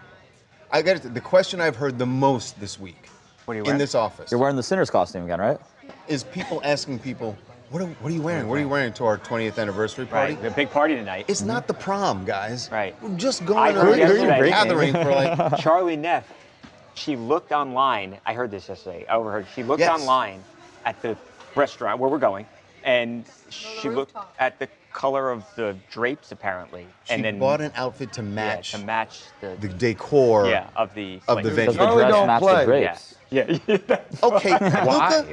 I got it. The question I've heard the most this week in this office. You're wearing the Sinner's costume again, right? Is people asking people, what are you wearing? What are you wearing to our 20th anniversary party? Right, a big party tonight. It's not the prom, guys. Right. We're just going to a gathering for like. Charlie Neff, she looked online. I heard this yesterday. I overheard. She looked online at the restaurant where we're going, and she looked at the color of the drapes apparently, and then bought an outfit to match the decor of the venue. Does the dress match the drapes? Yeah. Okay, why?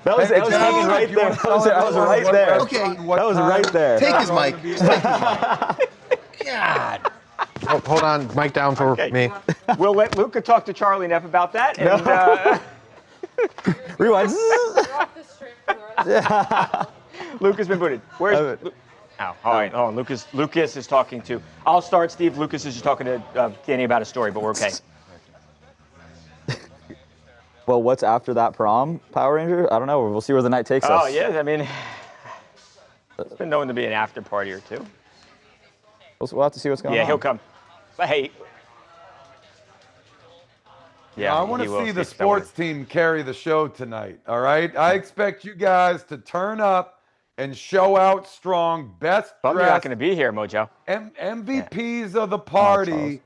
That was hanging right there. That was right there. Okay, that was right there. Take his mic. God. Oh, hold on, mic down for me. We'll let Luca talk to Charlie Neff about that. And, Rewind. Lucas been booted. Where's all right. Oh, Lucas is talking to. I'll start, Steve. Lucas is just talking to Danny about a story, but we're okay. Well, what's after that prom, Power Ranger? I don't know. We'll see where the night takes us. Oh, yeah. I mean, it's been known to be an after party or two. We'll have to see what's going on. Yeah, he'll come. But hey. Yeah, I want to see the sports team carry the show tonight, all right? I expect you guys to turn up and show out strong, best dressed. You're not going to be here, Mojo. MVPs of the party.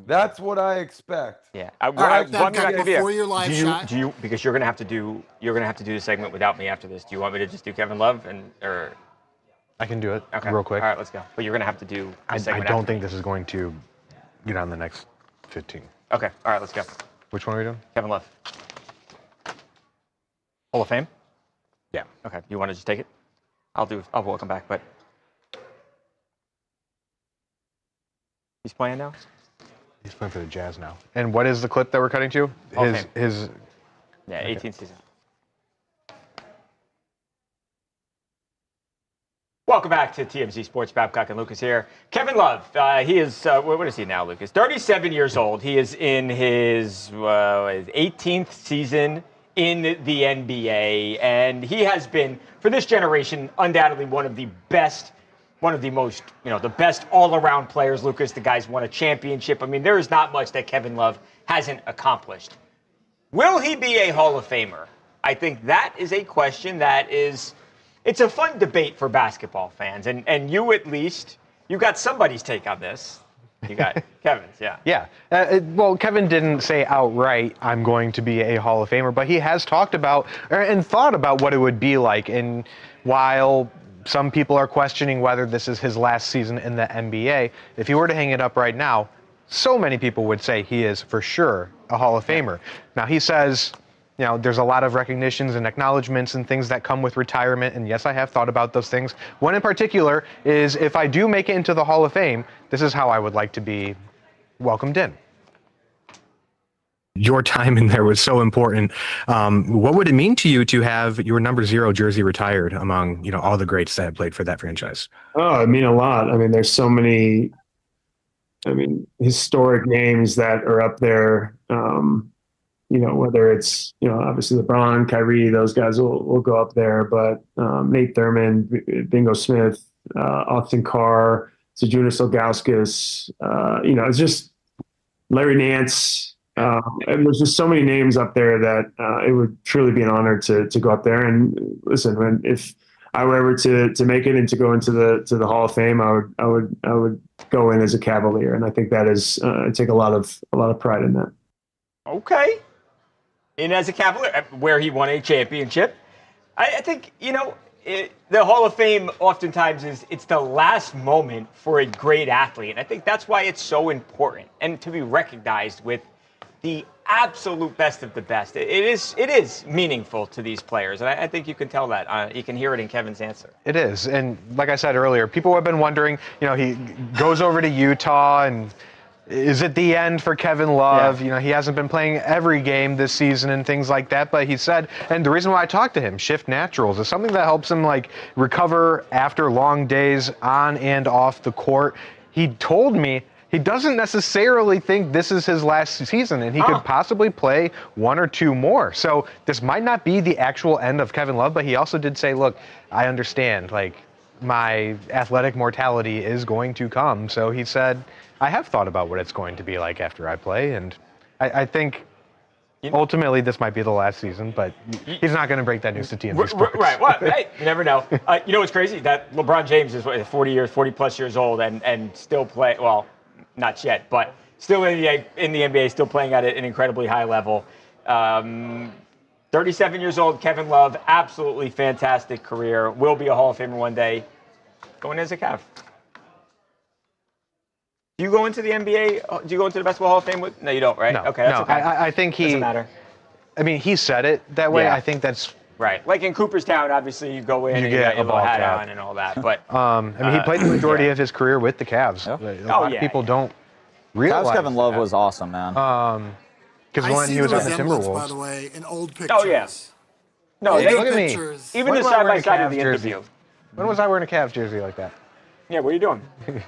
That's what I expect. Yeah. All right, Babcock, before your live shot. Because you're going to have to do the segment without me after this. Do you want me to just do Kevin Love or? I can do it real quick. All right, let's go. But you're going to have to do a segment. I don't think this is going to get on the next 15. Okay. All right, let's go. Which one are we doing? Kevin Love. Hall of Fame? Yeah. Okay. You want to just take it? I'll welcome back, but he's playing now? He's playing for the Jazz now. And what is the clip that we're cutting to? His 18th season. Welcome back to TMZ Sports. Babcock and Lucas here. Kevin Love, he is, what is he now, Lucas? 37 years old. He is in his 18th season in the NBA, and he has been, for this generation, undoubtedly one of the best, one of the most, the best all-around players. Lucas, the guy's won a championship. I mean, there is not much that Kevin Love hasn't accomplished. Will he be a Hall of Famer? I think that is a question that is, it's a fun debate for basketball fans, and you at least, you got somebody's take on this. You got Kevin's, yeah. Yeah. Well, Kevin didn't say outright, I'm going to be a Hall of Famer, but he has talked about and thought about what it would be like. And while some people are questioning whether this is his last season in the NBA, if he were to hang it up right now, so many people would say he is for sure a Hall of Famer. Now, he says, there's a lot of recognitions and acknowledgments and things that come with retirement. And yes, I have thought about those things. One in particular is if I do make it into the Hall of Fame, this is how I would like to be welcomed in. Your time in there was so important. What would it mean to you to have your number 0 jersey retired among, all the greats that have played for that franchise? Oh, it mean a lot. I mean, there's so many, historic names that are up there. Whether it's, obviously LeBron, Kyrie, those guys will go up there, but Nate Thurman, Bingo Smith, Austin Carr, Zydrunas Ilgauskas, it's just Larry Nance. And there's just so many names up there that it would truly be an honor to go up there. And listen, if I were ever to make it and to go into the Hall of Fame, I would go in as a Cavalier, and I think that is I take a lot of pride in that. Okay. And as a Cavalier, where he won a championship, I think, the Hall of Fame oftentimes it's the last moment for a great athlete. And I think that's why it's so important and to be recognized with the absolute best of the best. It is meaningful to these players. And I think you can tell that. You can hear it in Kevin's answer. It is. And like I said earlier, people have been wondering, he goes over to Utah and is it the end for Kevin Love? Yeah. He hasn't been playing every game this season and things like that, but he said, and the reason why I talked to him, Shift Naturals, is something that helps him recover after long days on and off the court. He told me he doesn't necessarily think this is his last season, and he could possibly play 1 or 2 more. So this might not be the actual end of Kevin Love, but he also did say, look, I understand, my athletic mortality is going to come. So he said, I have thought about what it's going to be like after I play, and I think ultimately this might be the last season, but he's not going to break that news to TMZ Sports. Right. Well, hey, you never know. What's crazy? That LeBron James is 40 plus years old and still play. Well, not yet, but still in the NBA, still playing at an incredibly high level. 37 years old, Kevin Love, absolutely fantastic career. Will be a Hall of Famer one day. Going as a Cav. Do you go into the NBA? Do you go into the Basketball Hall of Fame with? No, you don't, right? No, okay, that's okay. I think he doesn't matter. I mean, he said it that way. Yeah. I think that's right. Like in Cooperstown, obviously you go in and you got your little hat on and all that. But he played the majority of his career with the Cavs. Yeah. A lot of people don't realize. Cavs Kevin Love was awesome, man. Because when he was on the Timberwolves, by the way, in old pictures. Oh yeah. No, look at me. Even the side by side of the interview. When was I wearing a Cavs jersey like that? Yeah, what are you doing?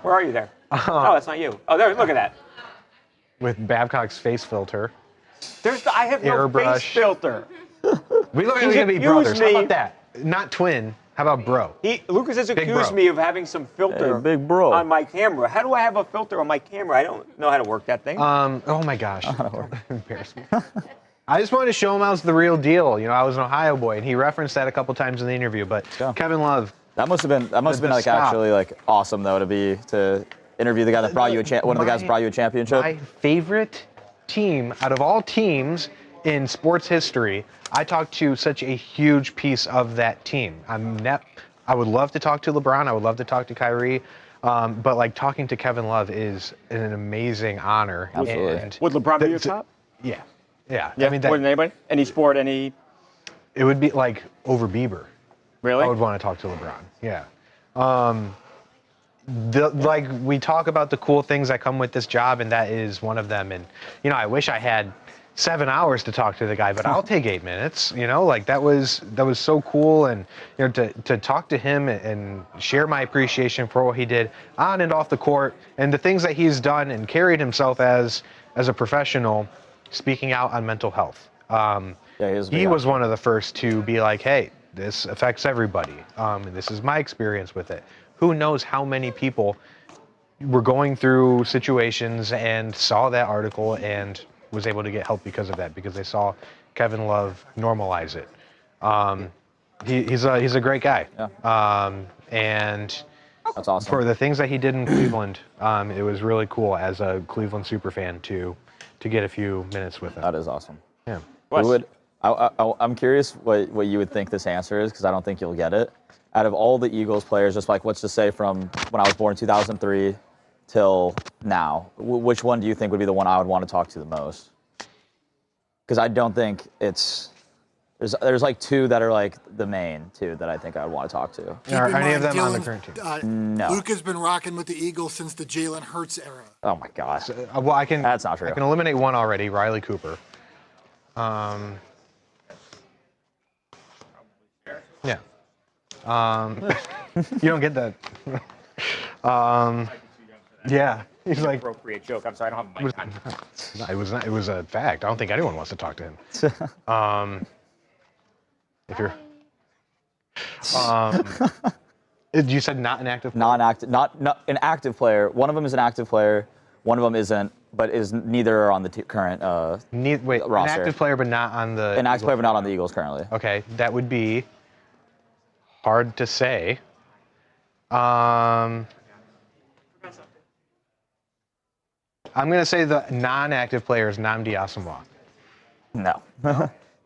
Where are you there? Oh, that's not you. Oh, there. Look at that. With Babcock's face filter. I have no face filter. We look like we're gonna be brothers. How about that? Not twin. How about bro? Lucas has accused me of having some filter big bro. on my camera. How do I have a filter on my camera? I don't know how to work that thing. Oh my gosh. Embarrass me. I just wanted to show him I was the real deal. I was an Ohio boy, and he referenced that a couple times in the interview. But Kevin Love. That must have been actually awesome though to interview the guy that brought you one of the guys that brought you a championship. My favorite team out of all teams in sports history. I talked to such a huge piece of that team. I would love to talk to LeBron. I would love to talk to Kyrie. But talking to Kevin Love is an amazing honor. Absolutely. And would LeBron be your top? Yeah. I mean, more than anybody? Any sport, any? It would be over Bieber. Really? I would want to talk to LeBron. Yeah. We talk about the cool things that come with this job, and that is one of them. And I wish I had 7 hours to talk to the guy, but I'll take 8 minutes. That was so cool, and to talk to him and share my appreciation for what he did on and off the court, and the things that he's done and carried himself as a professional, speaking out on mental health. He was one of the first to be like, hey, this affects everybody. And this is my experience with it. Who knows how many people were going through situations and saw that article and was able to get help because of that, because they saw Kevin Love normalize it. He's a great guy. Yeah. And that's awesome. For the things that he did in Cleveland, it was really cool as a Cleveland superfan to get a few minutes with him. That is awesome. Yeah. I'm curious what you would think this answer is, because I don't think you'll get it. Out of all the Eagles players, just like let's just say from when I was born in 2003 till now, which one do you think would be the one I would want to talk to the most? Because I don't think it's there's like two that are like the main two that I think I would want to talk to. Are any of them on the current team? No. Luka's been rocking with the Eagles since the Jalen Hurts era. Oh my gosh. Well, That's not true. I can eliminate one already, Riley Cooper. Yeah. You don't get that. Yeah. He's like appropriate joke. I'm sorry, I don't have my mic on. It was a fact. I don't think anyone wants to talk to him. If you're, you said not an active player? Non-active, not an active player. One of them is an active player. One of them isn't, but is neither are on the current roster. An active player, but not on the. An active player, but not on the Eagles currently. Okay, that would be hard to say. I'm going to say the non-active player is Nnamdi Asomugha. No.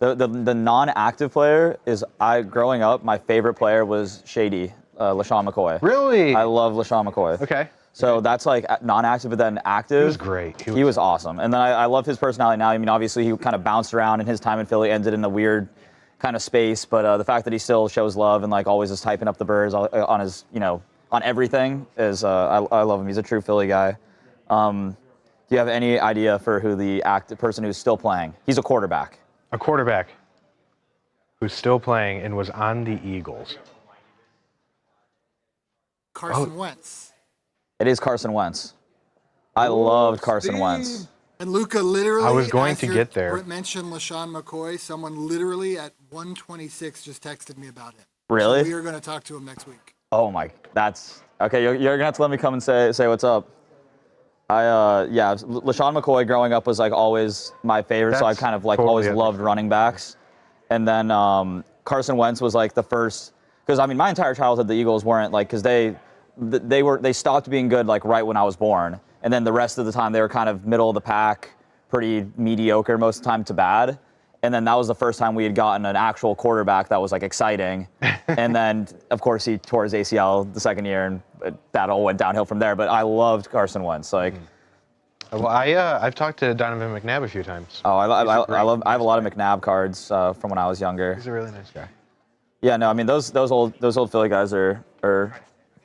the non-active player is, growing up, my favorite player was Shady, LaShawn McCoy. Really? I love LaShawn McCoy. Okay. So that's like non-active, but then active. He was great. He was awesome. And then I love his personality now. I mean, obviously he kind of bounced around, and his time in Philly ended in a weird kind of space, but the fact that he still shows love and like always is typing up the birds on his, on everything is, I love him. He's a true Philly guy. Do you have any idea for who the active person who's still playing? He's a quarterback. A quarterback who's still playing and was on the Eagles. Carson Wentz. It is Carson Wentz. I loved Carson Wentz. And Luka literally, I was going to get there. Brent mentioned LaShawn McCoy. Someone literally at 1:26 just texted me about it. Really? So we are going to talk to him next week. Oh my, that's okay. You're gonna have to let me come and say what's up. LaShawn McCoy growing up was like always my favorite, so I kind of like always loved running backs. And then Carson Wentz was like the first, because I mean my entire childhood the Eagles weren't like, because they stopped being good like right when I was born, and then the rest of the time they were kind of middle of the pack, pretty mediocre most of the time to bad. And then that was the first time we had gotten an actual quarterback that was like exciting. And then of course he tore his ACL the second year, and that all went downhill from there. But I loved Carson Wentz. Like, well, I've talked to Donovan McNabb a few times. Oh, I have a lot of McNabb cards from when I was younger. He's a really nice guy. Yeah, no, I mean those old Philly guys are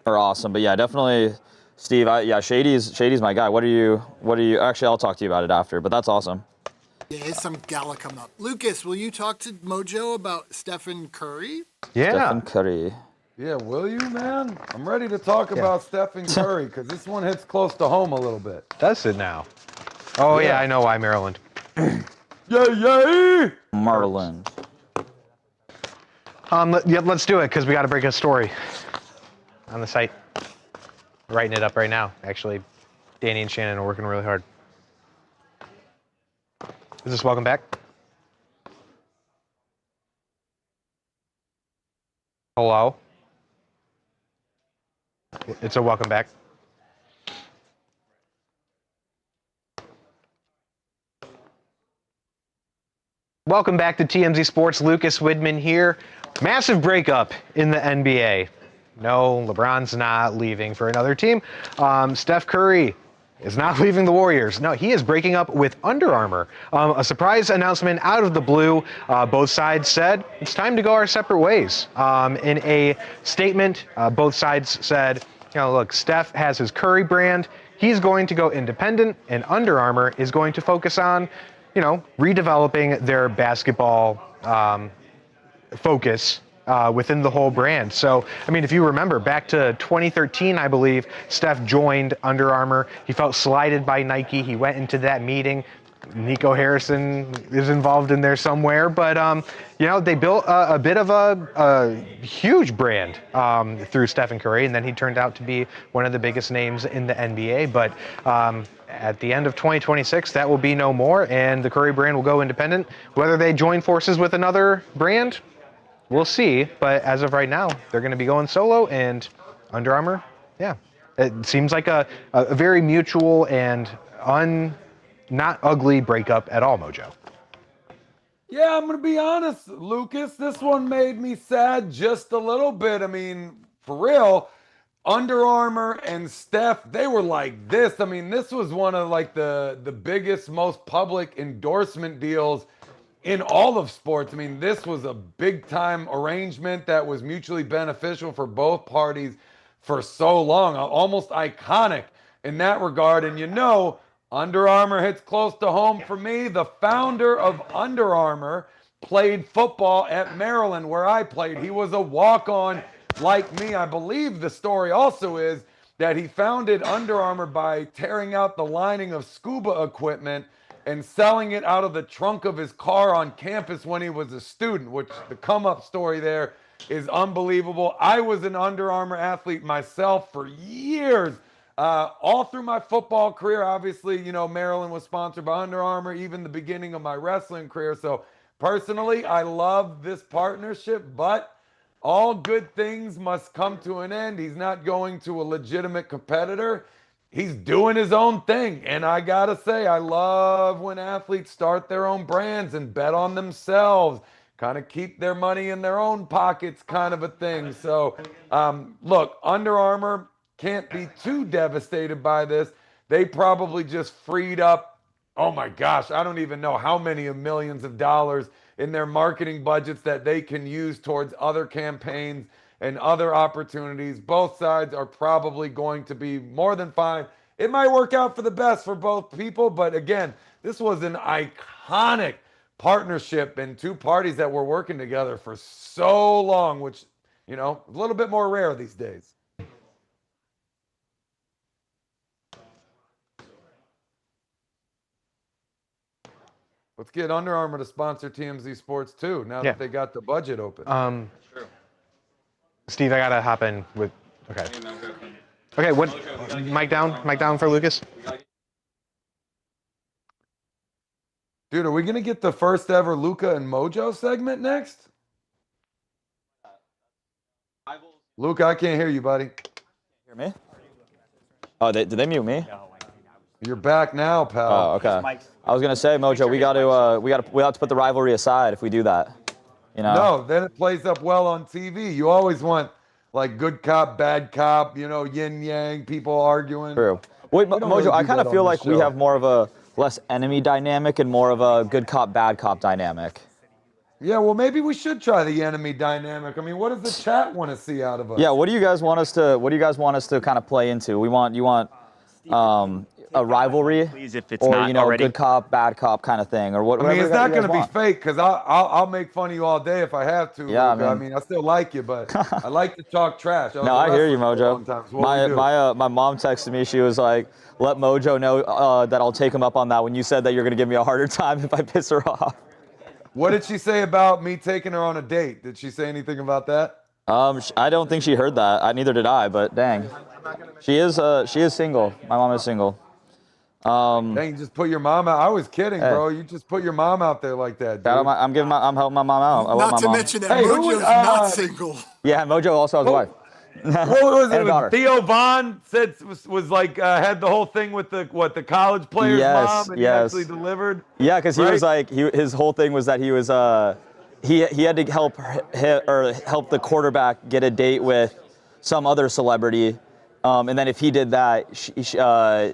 awesome. But yeah, definitely Steve. Shady's my guy. What do you? Actually, I'll talk to you about it after. But that's awesome. Yeah, there's some gala coming up. Lucas, will you talk to Mojo about Stephen Curry? Yeah. Stephen Curry. Yeah, will you, man? I'm ready to talk about Stephen Curry, because this one hits close to home a little bit. Does it now? Oh, yeah, I know why, Maryland. Yeah. Maryland. Let's do it, because we got to break a story on the site. Writing it up right now, actually. Danny and Shannon are working really hard. Is this welcome back? Hello? It's a welcome back. Welcome back to TMZ Sports. Lucas Widman here. Massive breakup in the NBA. No, LeBron's not leaving for another team. Steph Curry is not leaving the Warriors. No, he is breaking up with Under Armour. A surprise announcement out of the blue. Both sides said, it's time to go our separate ways. In a statement, both sides said, look, Steph has his Curry brand. He's going to go independent, and Under Armour is going to focus on, redeveloping their basketball focus within the whole brand. So, I mean, if you remember back to 2013, I believe, Steph joined Under Armour. He felt slighted by Nike. He went into that meeting, Nico Harrison is involved in there somewhere, but you know, they built a bit of a huge brand through Stephen Curry, and then he turned out to be one of the biggest names in the NBA. But at the end of 2026, that will be no more, and the Curry brand will go independent. Whether they join forces with another brand, we'll see. But as of right now, they're going to be going solo, and Under Armour, yeah, it seems like a very mutual and not ugly breakup at all, Mojo. Yeah, I'm going to be honest, Lucas. This one made me sad just a little bit. I mean, for real, Under Armour and Steph, they were like this. I mean, this was one of like the biggest, most public endorsement deals in all of sports. I mean, this was a big time arrangement that was mutually beneficial for both parties for so long, almost iconic in that regard. And you know, Under Armour hits close to home for me. The founder of Under Armour played football at Maryland, where I played. He was a walk-on like me. I believe the story also is that he founded Under Armour by tearing out the lining of scuba equipment and selling it out of the trunk of his car on campus when he was a student, which the come-up story there is unbelievable. I was an Under Armour athlete myself for years. All through my football career, obviously, you know, Maryland was sponsored by Under Armour, even the beginning of my wrestling career. So personally, I love this partnership, but all good things must come to an end. He's not going to a legitimate competitor. He's doing his own thing. And I got to say, I love when athletes start their own brands and bet on themselves, kind of keep their money in their own pockets kind of a thing. So, look, Under Armour can't be too devastated by this. They probably just freed up, oh my gosh, I don't even know how many of millions of dollars in their marketing budgets that they can use towards other campaigns and other opportunities. Both sides are probably going to be more than fine. It might work out for the best for both people, but again, this was an iconic partnership and two parties that were working together for so long, which, you know, a little bit more rare these days. Let's get Under Armour to sponsor TMZ Sports too, now that they got the budget open. Steve, I gotta hop in with, okay. Okay, what, mic down for Lucas? Dude, are we gonna get the first ever Luca and Mojo segment next? Luca, I can't hear you, buddy. Hear me? Oh, did they mute me? You're back now, pal. Oh, okay. I was gonna say, Mojo, we have to put the rivalry aside if we do that. You know? No, then it plays up well on TV. You always want like good cop, bad cop, you know, yin yang, people arguing. True. Wait, Mojo, I kind of feel like we have more of a less enemy dynamic and more of a good cop, bad cop dynamic. Yeah, well, maybe we should try the enemy dynamic. I mean, what does the chat want to see out of us? Yeah, what do you guys want us to kind of play into? You want a rivalry, please, if it's or not you know, already. good cop, bad cop kind of thing, or what? I mean, it's not going to be fake because I'll make fun of you all day if I have to. Yeah, I mean, I still like you, but I like to talk trash. No, I hear you, Mojo. My mom texted me. She was like, "Let Mojo know that I'll take him up on that when you said that you're going to give me a harder time if I piss her off." What did she say about me taking her on a date? Did she say anything about that? I don't think she heard that. Neither did I. But dang, she is single. My mom is single. Dang, you just put your mom out. I was kidding, bro. You just put your mom out there like that, dude. I'm helping my mom out. Not to mention that Mojo's not single. Yeah, Mojo also has a wife. What was it? Theo Vaughn said was like had the whole thing with the college player's mom, and he actually delivered. Yeah, because he was like his whole thing was that he was he had to help the quarterback get a date with some other celebrity. And then if he did that,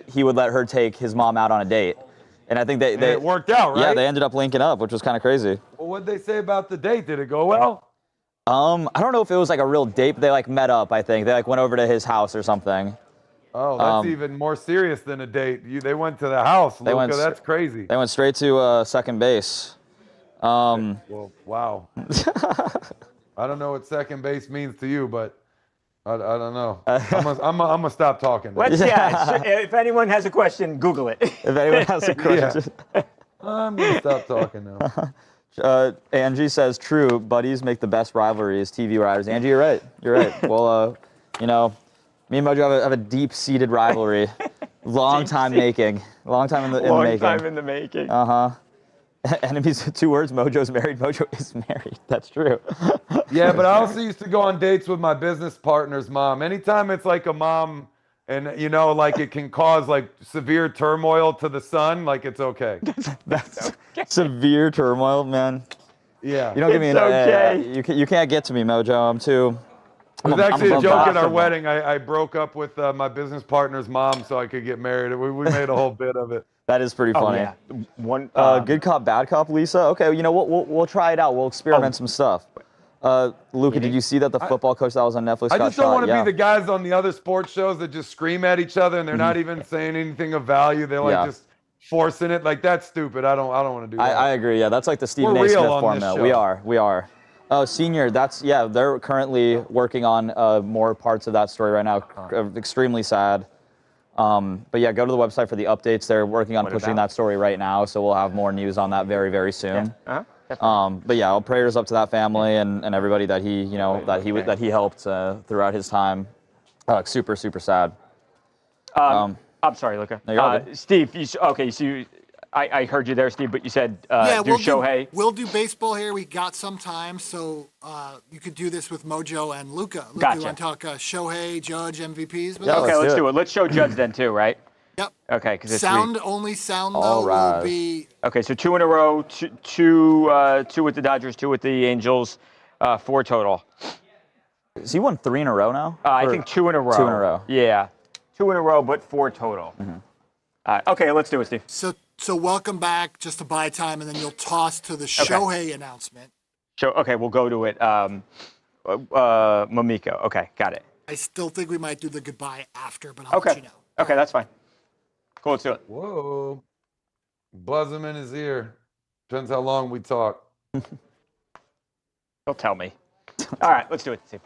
he would let her take his mom out on a date. And I think they it worked out, right? Yeah, they ended up linking up, which was kind of crazy. Well, what'd they say about the date? Did it go well? I don't know if it was like a real date, but they like met up, I think. They like went over to his house or something. Oh, that's even more serious than a date. They went to the house, Luca. That's crazy. They went straight to second base. Well, wow. I don't know what second base means to you, but I don't know. I'm gonna stop talking. If anyone has a question, Google it. If anyone has a question. I'm going to stop talking now. Angie says, true, buddies make the best rivalries, TV riders. Angie, you're right. You're right. Well, you know, me and Mojo have a deep-seated rivalry. Long time making. Long time in the making. Long time in the making. Uh-huh. Enemies, 2 words, Mojo's married. Mojo is married. That's true. Yeah, but I also used to go on dates with my business partner's mom. Anytime it's like a mom and, you know, like it can cause like severe turmoil to the son, like it's okay. That's okay. Severe turmoil, man. Yeah. You don't give me okay. You can't get to me, Mojo. I'm too... It was actually a joke at our wedding. I broke up with my business partner's mom so I could get married. We made a whole bit of it. That is pretty funny. Yeah. Good cop, bad cop, Lisa. Okay, you know we'll try it out. We'll experiment some stuff. Luca, did you see that the football coach that was on Netflix got shot? I just don't want to be the guys on the other sports shows that just scream at each other and they're not even saying anything of value. They're like just forcing it. Like that's stupid. I don't want to do that. I agree. Yeah, that's like the Stephen A. Smith formula. We are. Senior, they're currently working on more parts of that story right now. Extremely sad. But yeah, go to the website for the updates. They're working on pushing that story right now, so we'll have more news on that very, very soon. Yeah. But yeah, all prayers up to that family and everybody that he, that he helped throughout his time. Super, super sad. I'm sorry, Luca. No, you're all good. Steve, I heard you there, Steve, but you said Shohei. We'll do baseball here. We got some time, so you could do this with Mojo and Luca. Luca, Gotcha. you want to talk Shohei, Judge, MVPs? Yeah, okay, let's do it. Let's show Judge then too, right? Yep. Okay, because it's only sound though will be. Okay, so 2 in a row, two with the Dodgers, 2 with the Angels, 4 total. Has he won 3 in a row now? I think 2 in a row. 2 in a row. Yeah, 2 in a row, but 4 total. Okay, let's do it, Steve. So welcome back, just to buy time, and then you'll toss to the Shohei announcement. Okay, we'll go to it. Mamiko. Okay, got it. I still think we might do the goodbye after, but I'll let you know. Okay, that's fine. Cool, let's do it. Whoa. Buzz him in his ear. Depends how long we talk. He'll tell me. All right, let's do it, Steve.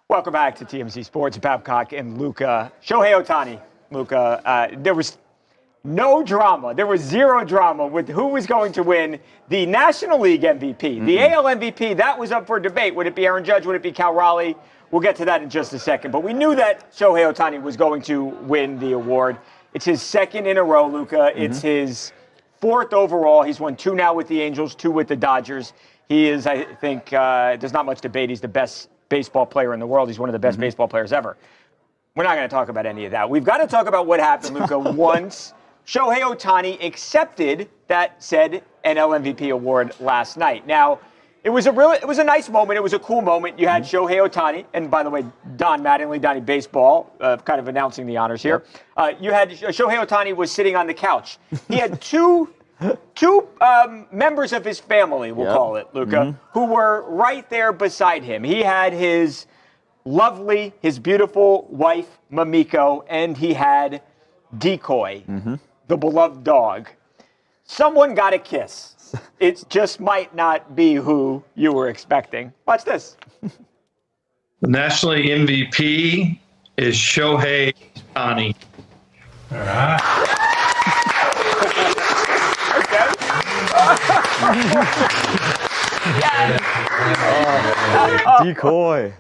Welcome back to TMZ Sports. Babcock and Luca. Shohei Ohtani. Luca, there was no drama. There was 0 drama with who was going to win the National League MVP. The AL MVP, that was up for debate. Would it be Aaron Judge? Would it be Cal Raleigh? We'll get to that in just a second. But we knew that Shohei Ohtani was going to win the award. It's his 2nd in a row, Luca. It's his 4th overall. He's won 2 now with the Angels, 2 with the Dodgers. He is, I think, there's not much debate. He's the best baseball player in the world. He's one of the best baseball players ever. We're not going to talk about any of that. We've got to talk about what happened, Luca, once Shohei Ohtani accepted that said NL MVP award last night. Now, it was a nice moment. It was a cool moment. You had Shohei Ohtani, and by the way, Don Mattingly, Donnie Baseball, kind of announcing the honors here. You had Shohei Ohtani was sitting on the couch. He had two members of his family, we'll call it, Luca, who were right there beside him. He had his beautiful wife, Mamiko, and he had Decoy, the beloved dog. Someone got a kiss. It just might not be who you were expecting. Watch this. The National League MVP is Shohei Ohtani. All right. Decoy.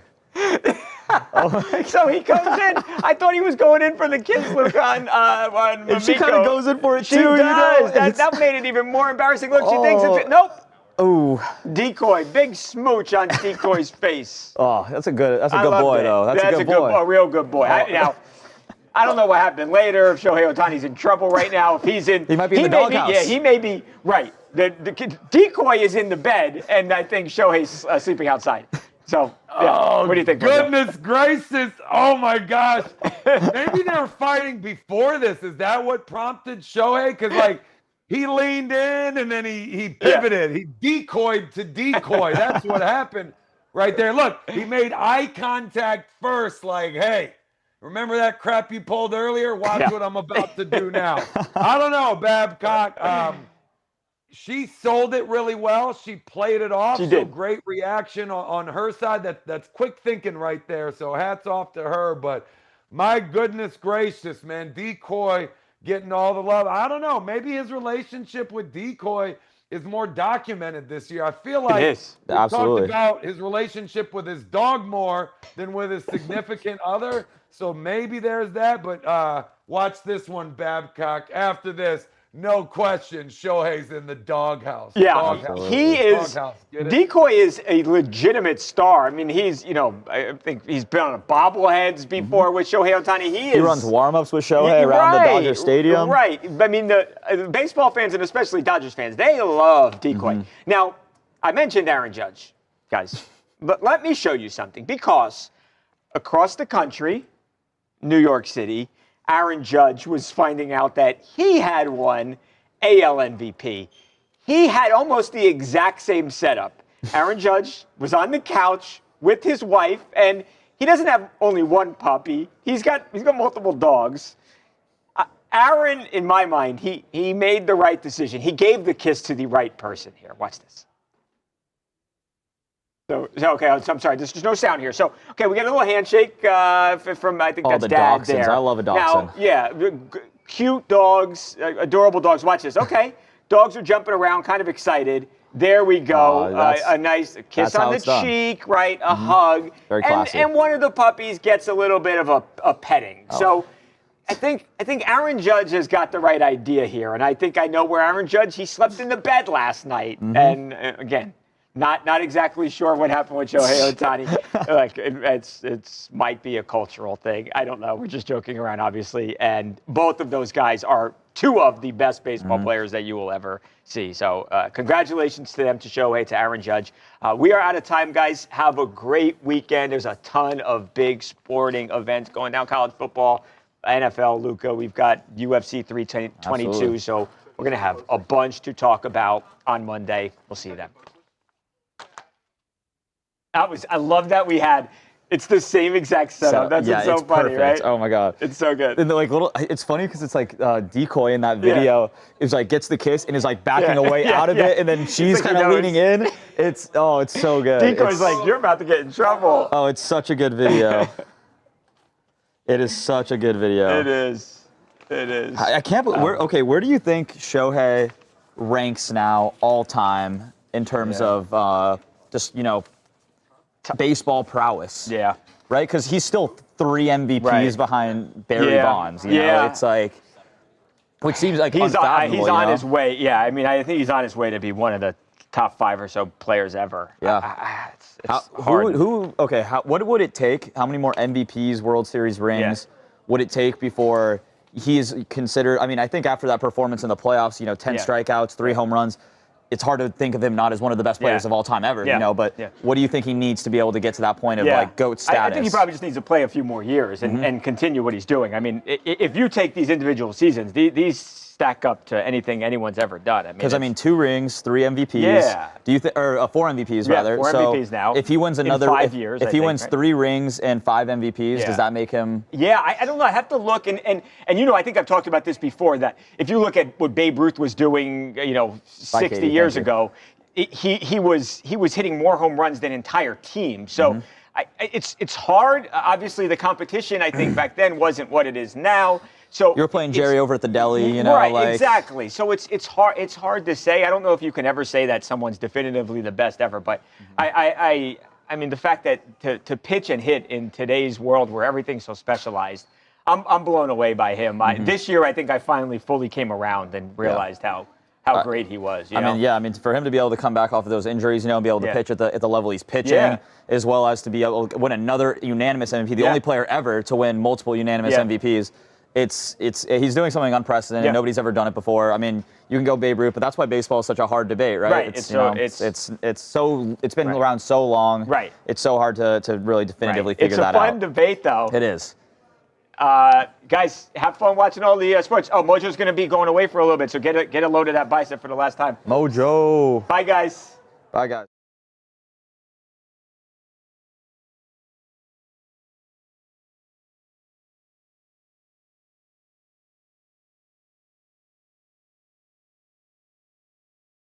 So he comes in. I thought he was going in for the kiss, Luca, on Mamiko. And she kind of goes in for it she too. Does. That made it even more embarrassing. Look, she thinks it's nope. Oh. Decoy, big smooch on Decoy's face. Oh, that's a good boy, though. That's a good boy. A real good boy. I don't know what happened later. If Shohei Ohtani's in trouble right now, if he's in, he might be in the doghouse. Yeah, he may be right. The Decoy is in the bed, and I think Shohei's sleeping outside. So, yeah. What do you think? Goodness gracious! Oh my gosh! Maybe they were fighting before this. Is that what prompted Shohei? Because he leaned in and then he pivoted. He decoyed to decoy. That's what happened right there. Look, he made eye contact first. Like, hey. Remember that crap you pulled earlier? Watch what I'm about to do now. I don't know, Babcock. she sold it really well. She played it off. She so did. Great reaction on her side. That's quick thinking right there. So hats off to her. But my goodness gracious, man, Decoy getting all the love. I don't know. Maybe his relationship with Decoy is more documented this year. I feel like we talked about his relationship with his dog more than with his significant other. So maybe there's that. But watch this one, Babcock. After this, no question, Shohei's in the doghouse. Yeah, Doghouse. he is. Doghouse. Get it? Decoy is a legitimate star. I mean, he's, I think he's been on bobbleheads before with Shohei Ohtani. He runs warm-ups with Shohei around the Dodger Stadium. Right. I mean, the baseball fans, and especially Dodgers fans, they love Decoy. Now, I mentioned Aaron Judge, guys, but let me show you something. Because across the country, New York City, Aaron Judge was finding out that he had won AL MVP. He had almost the exact same setup. Aaron Judge was on the couch with his wife, and he doesn't have only one puppy. He's got multiple dogs. Aaron, in my mind, he made the right decision. He gave the kiss to the right person here. Watch this. So okay, I'm sorry, there's no sound here. So, okay, we got a little handshake from, I think that's the Dad dachshunds. there. I love a dachshund. Now, yeah, cute dogs, adorable dogs. Watch this. Okay, dogs are jumping around, kind of excited. There we go. A nice kiss on the cheek, right? A hug. Very classy. And one of the puppies gets a little bit of a petting. So I think Aaron Judge has got the right idea here. And I think I know where Aaron Judge, he slept in the bed last night. And again, not exactly sure what happened with Shohei Ohtani. Like it's might be a cultural thing. I don't know. We're just joking around, obviously. And both of those guys are two of the best baseball players that you will ever see. So congratulations to them, to Shohei, to Aaron Judge. We are out of time, guys. Have a great weekend. There's a ton of big sporting events going down. College football, NFL, Luca. We've got UFC 322. Absolutely. So we're going to have a bunch to talk about on Monday. We'll see you then. I love that we had. It's the same exact setup. That's so funny, perfect. right? Oh my god, it's so good. And it's funny because it's like Decoy in that video is like gets the kiss and is like backing away out of it, and then she's like kind of leaning in. It's so good. Decoy's like, you're about to get in trouble. Oh, it's such a good video. It is such a good video. It is. It is. I can't believe. Where do you think Shohei ranks now all time in terms of just baseball prowess? Yeah. Right? Because he's still 3 MVPs behind Barry Bonds. You know? It's like, which seems like he's on his way. Yeah, I mean, I think he's on his way to be one of the top 5 or so players ever. Yeah. It's hard. What would it take? How many more MVPs, World Series rings would it take before he is considered? I mean, I think after that performance in the playoffs, 10 strikeouts, 3 home runs, it's hard to think of him not as one of the best players of all time ever, but what do you think he needs to be able to get to that point of like GOAT status? I think he probably just needs to play a few more years and continue what he's doing. I mean, if you take these individual seasons, these stack up to anything anyone's ever done. Because 2 rings, 3 MVPs. Yeah. Do you or 4 MVPs rather? 4 MVPs now. If he wins another, in 5 years, if he wins 3 rings and 5 MVPs, does that make him? Yeah, I don't know. I have to look and I think I've talked about this before, that if you look at what Babe Ruth was doing, 60 years ago, he was hitting more home runs than entire teams. So it's hard. Obviously, the competition I think back then wasn't what it is now. So you're playing Jerry over at the deli, right? Exactly. So it's hard. It's hard to say. I don't know if you can ever say that someone's definitively the best ever. But I mean, the fact that to pitch and hit in today's world where everything's so specialized, I'm blown away by him. This year, I think I finally fully came around and realized how great he was. I mean, for him to be able to come back off of those injuries, and be able to pitch at the level he's pitching, as well as to be able to win another unanimous MVP, the only player ever to win multiple unanimous MVPs. He's doing something unprecedented. Nobody's ever done it before. I mean, you can go Babe Ruth, but that's why baseball is such a hard debate, right? Right. It's been around so long. Right. It's so hard to really definitively figure that out. It's a fun debate, though. It is. Guys, have fun watching all the sports. Oh, Mojo's going to be going away for a little bit, so get a load of that bicep for the last time. Mojo. Bye, guys. Bye, guys.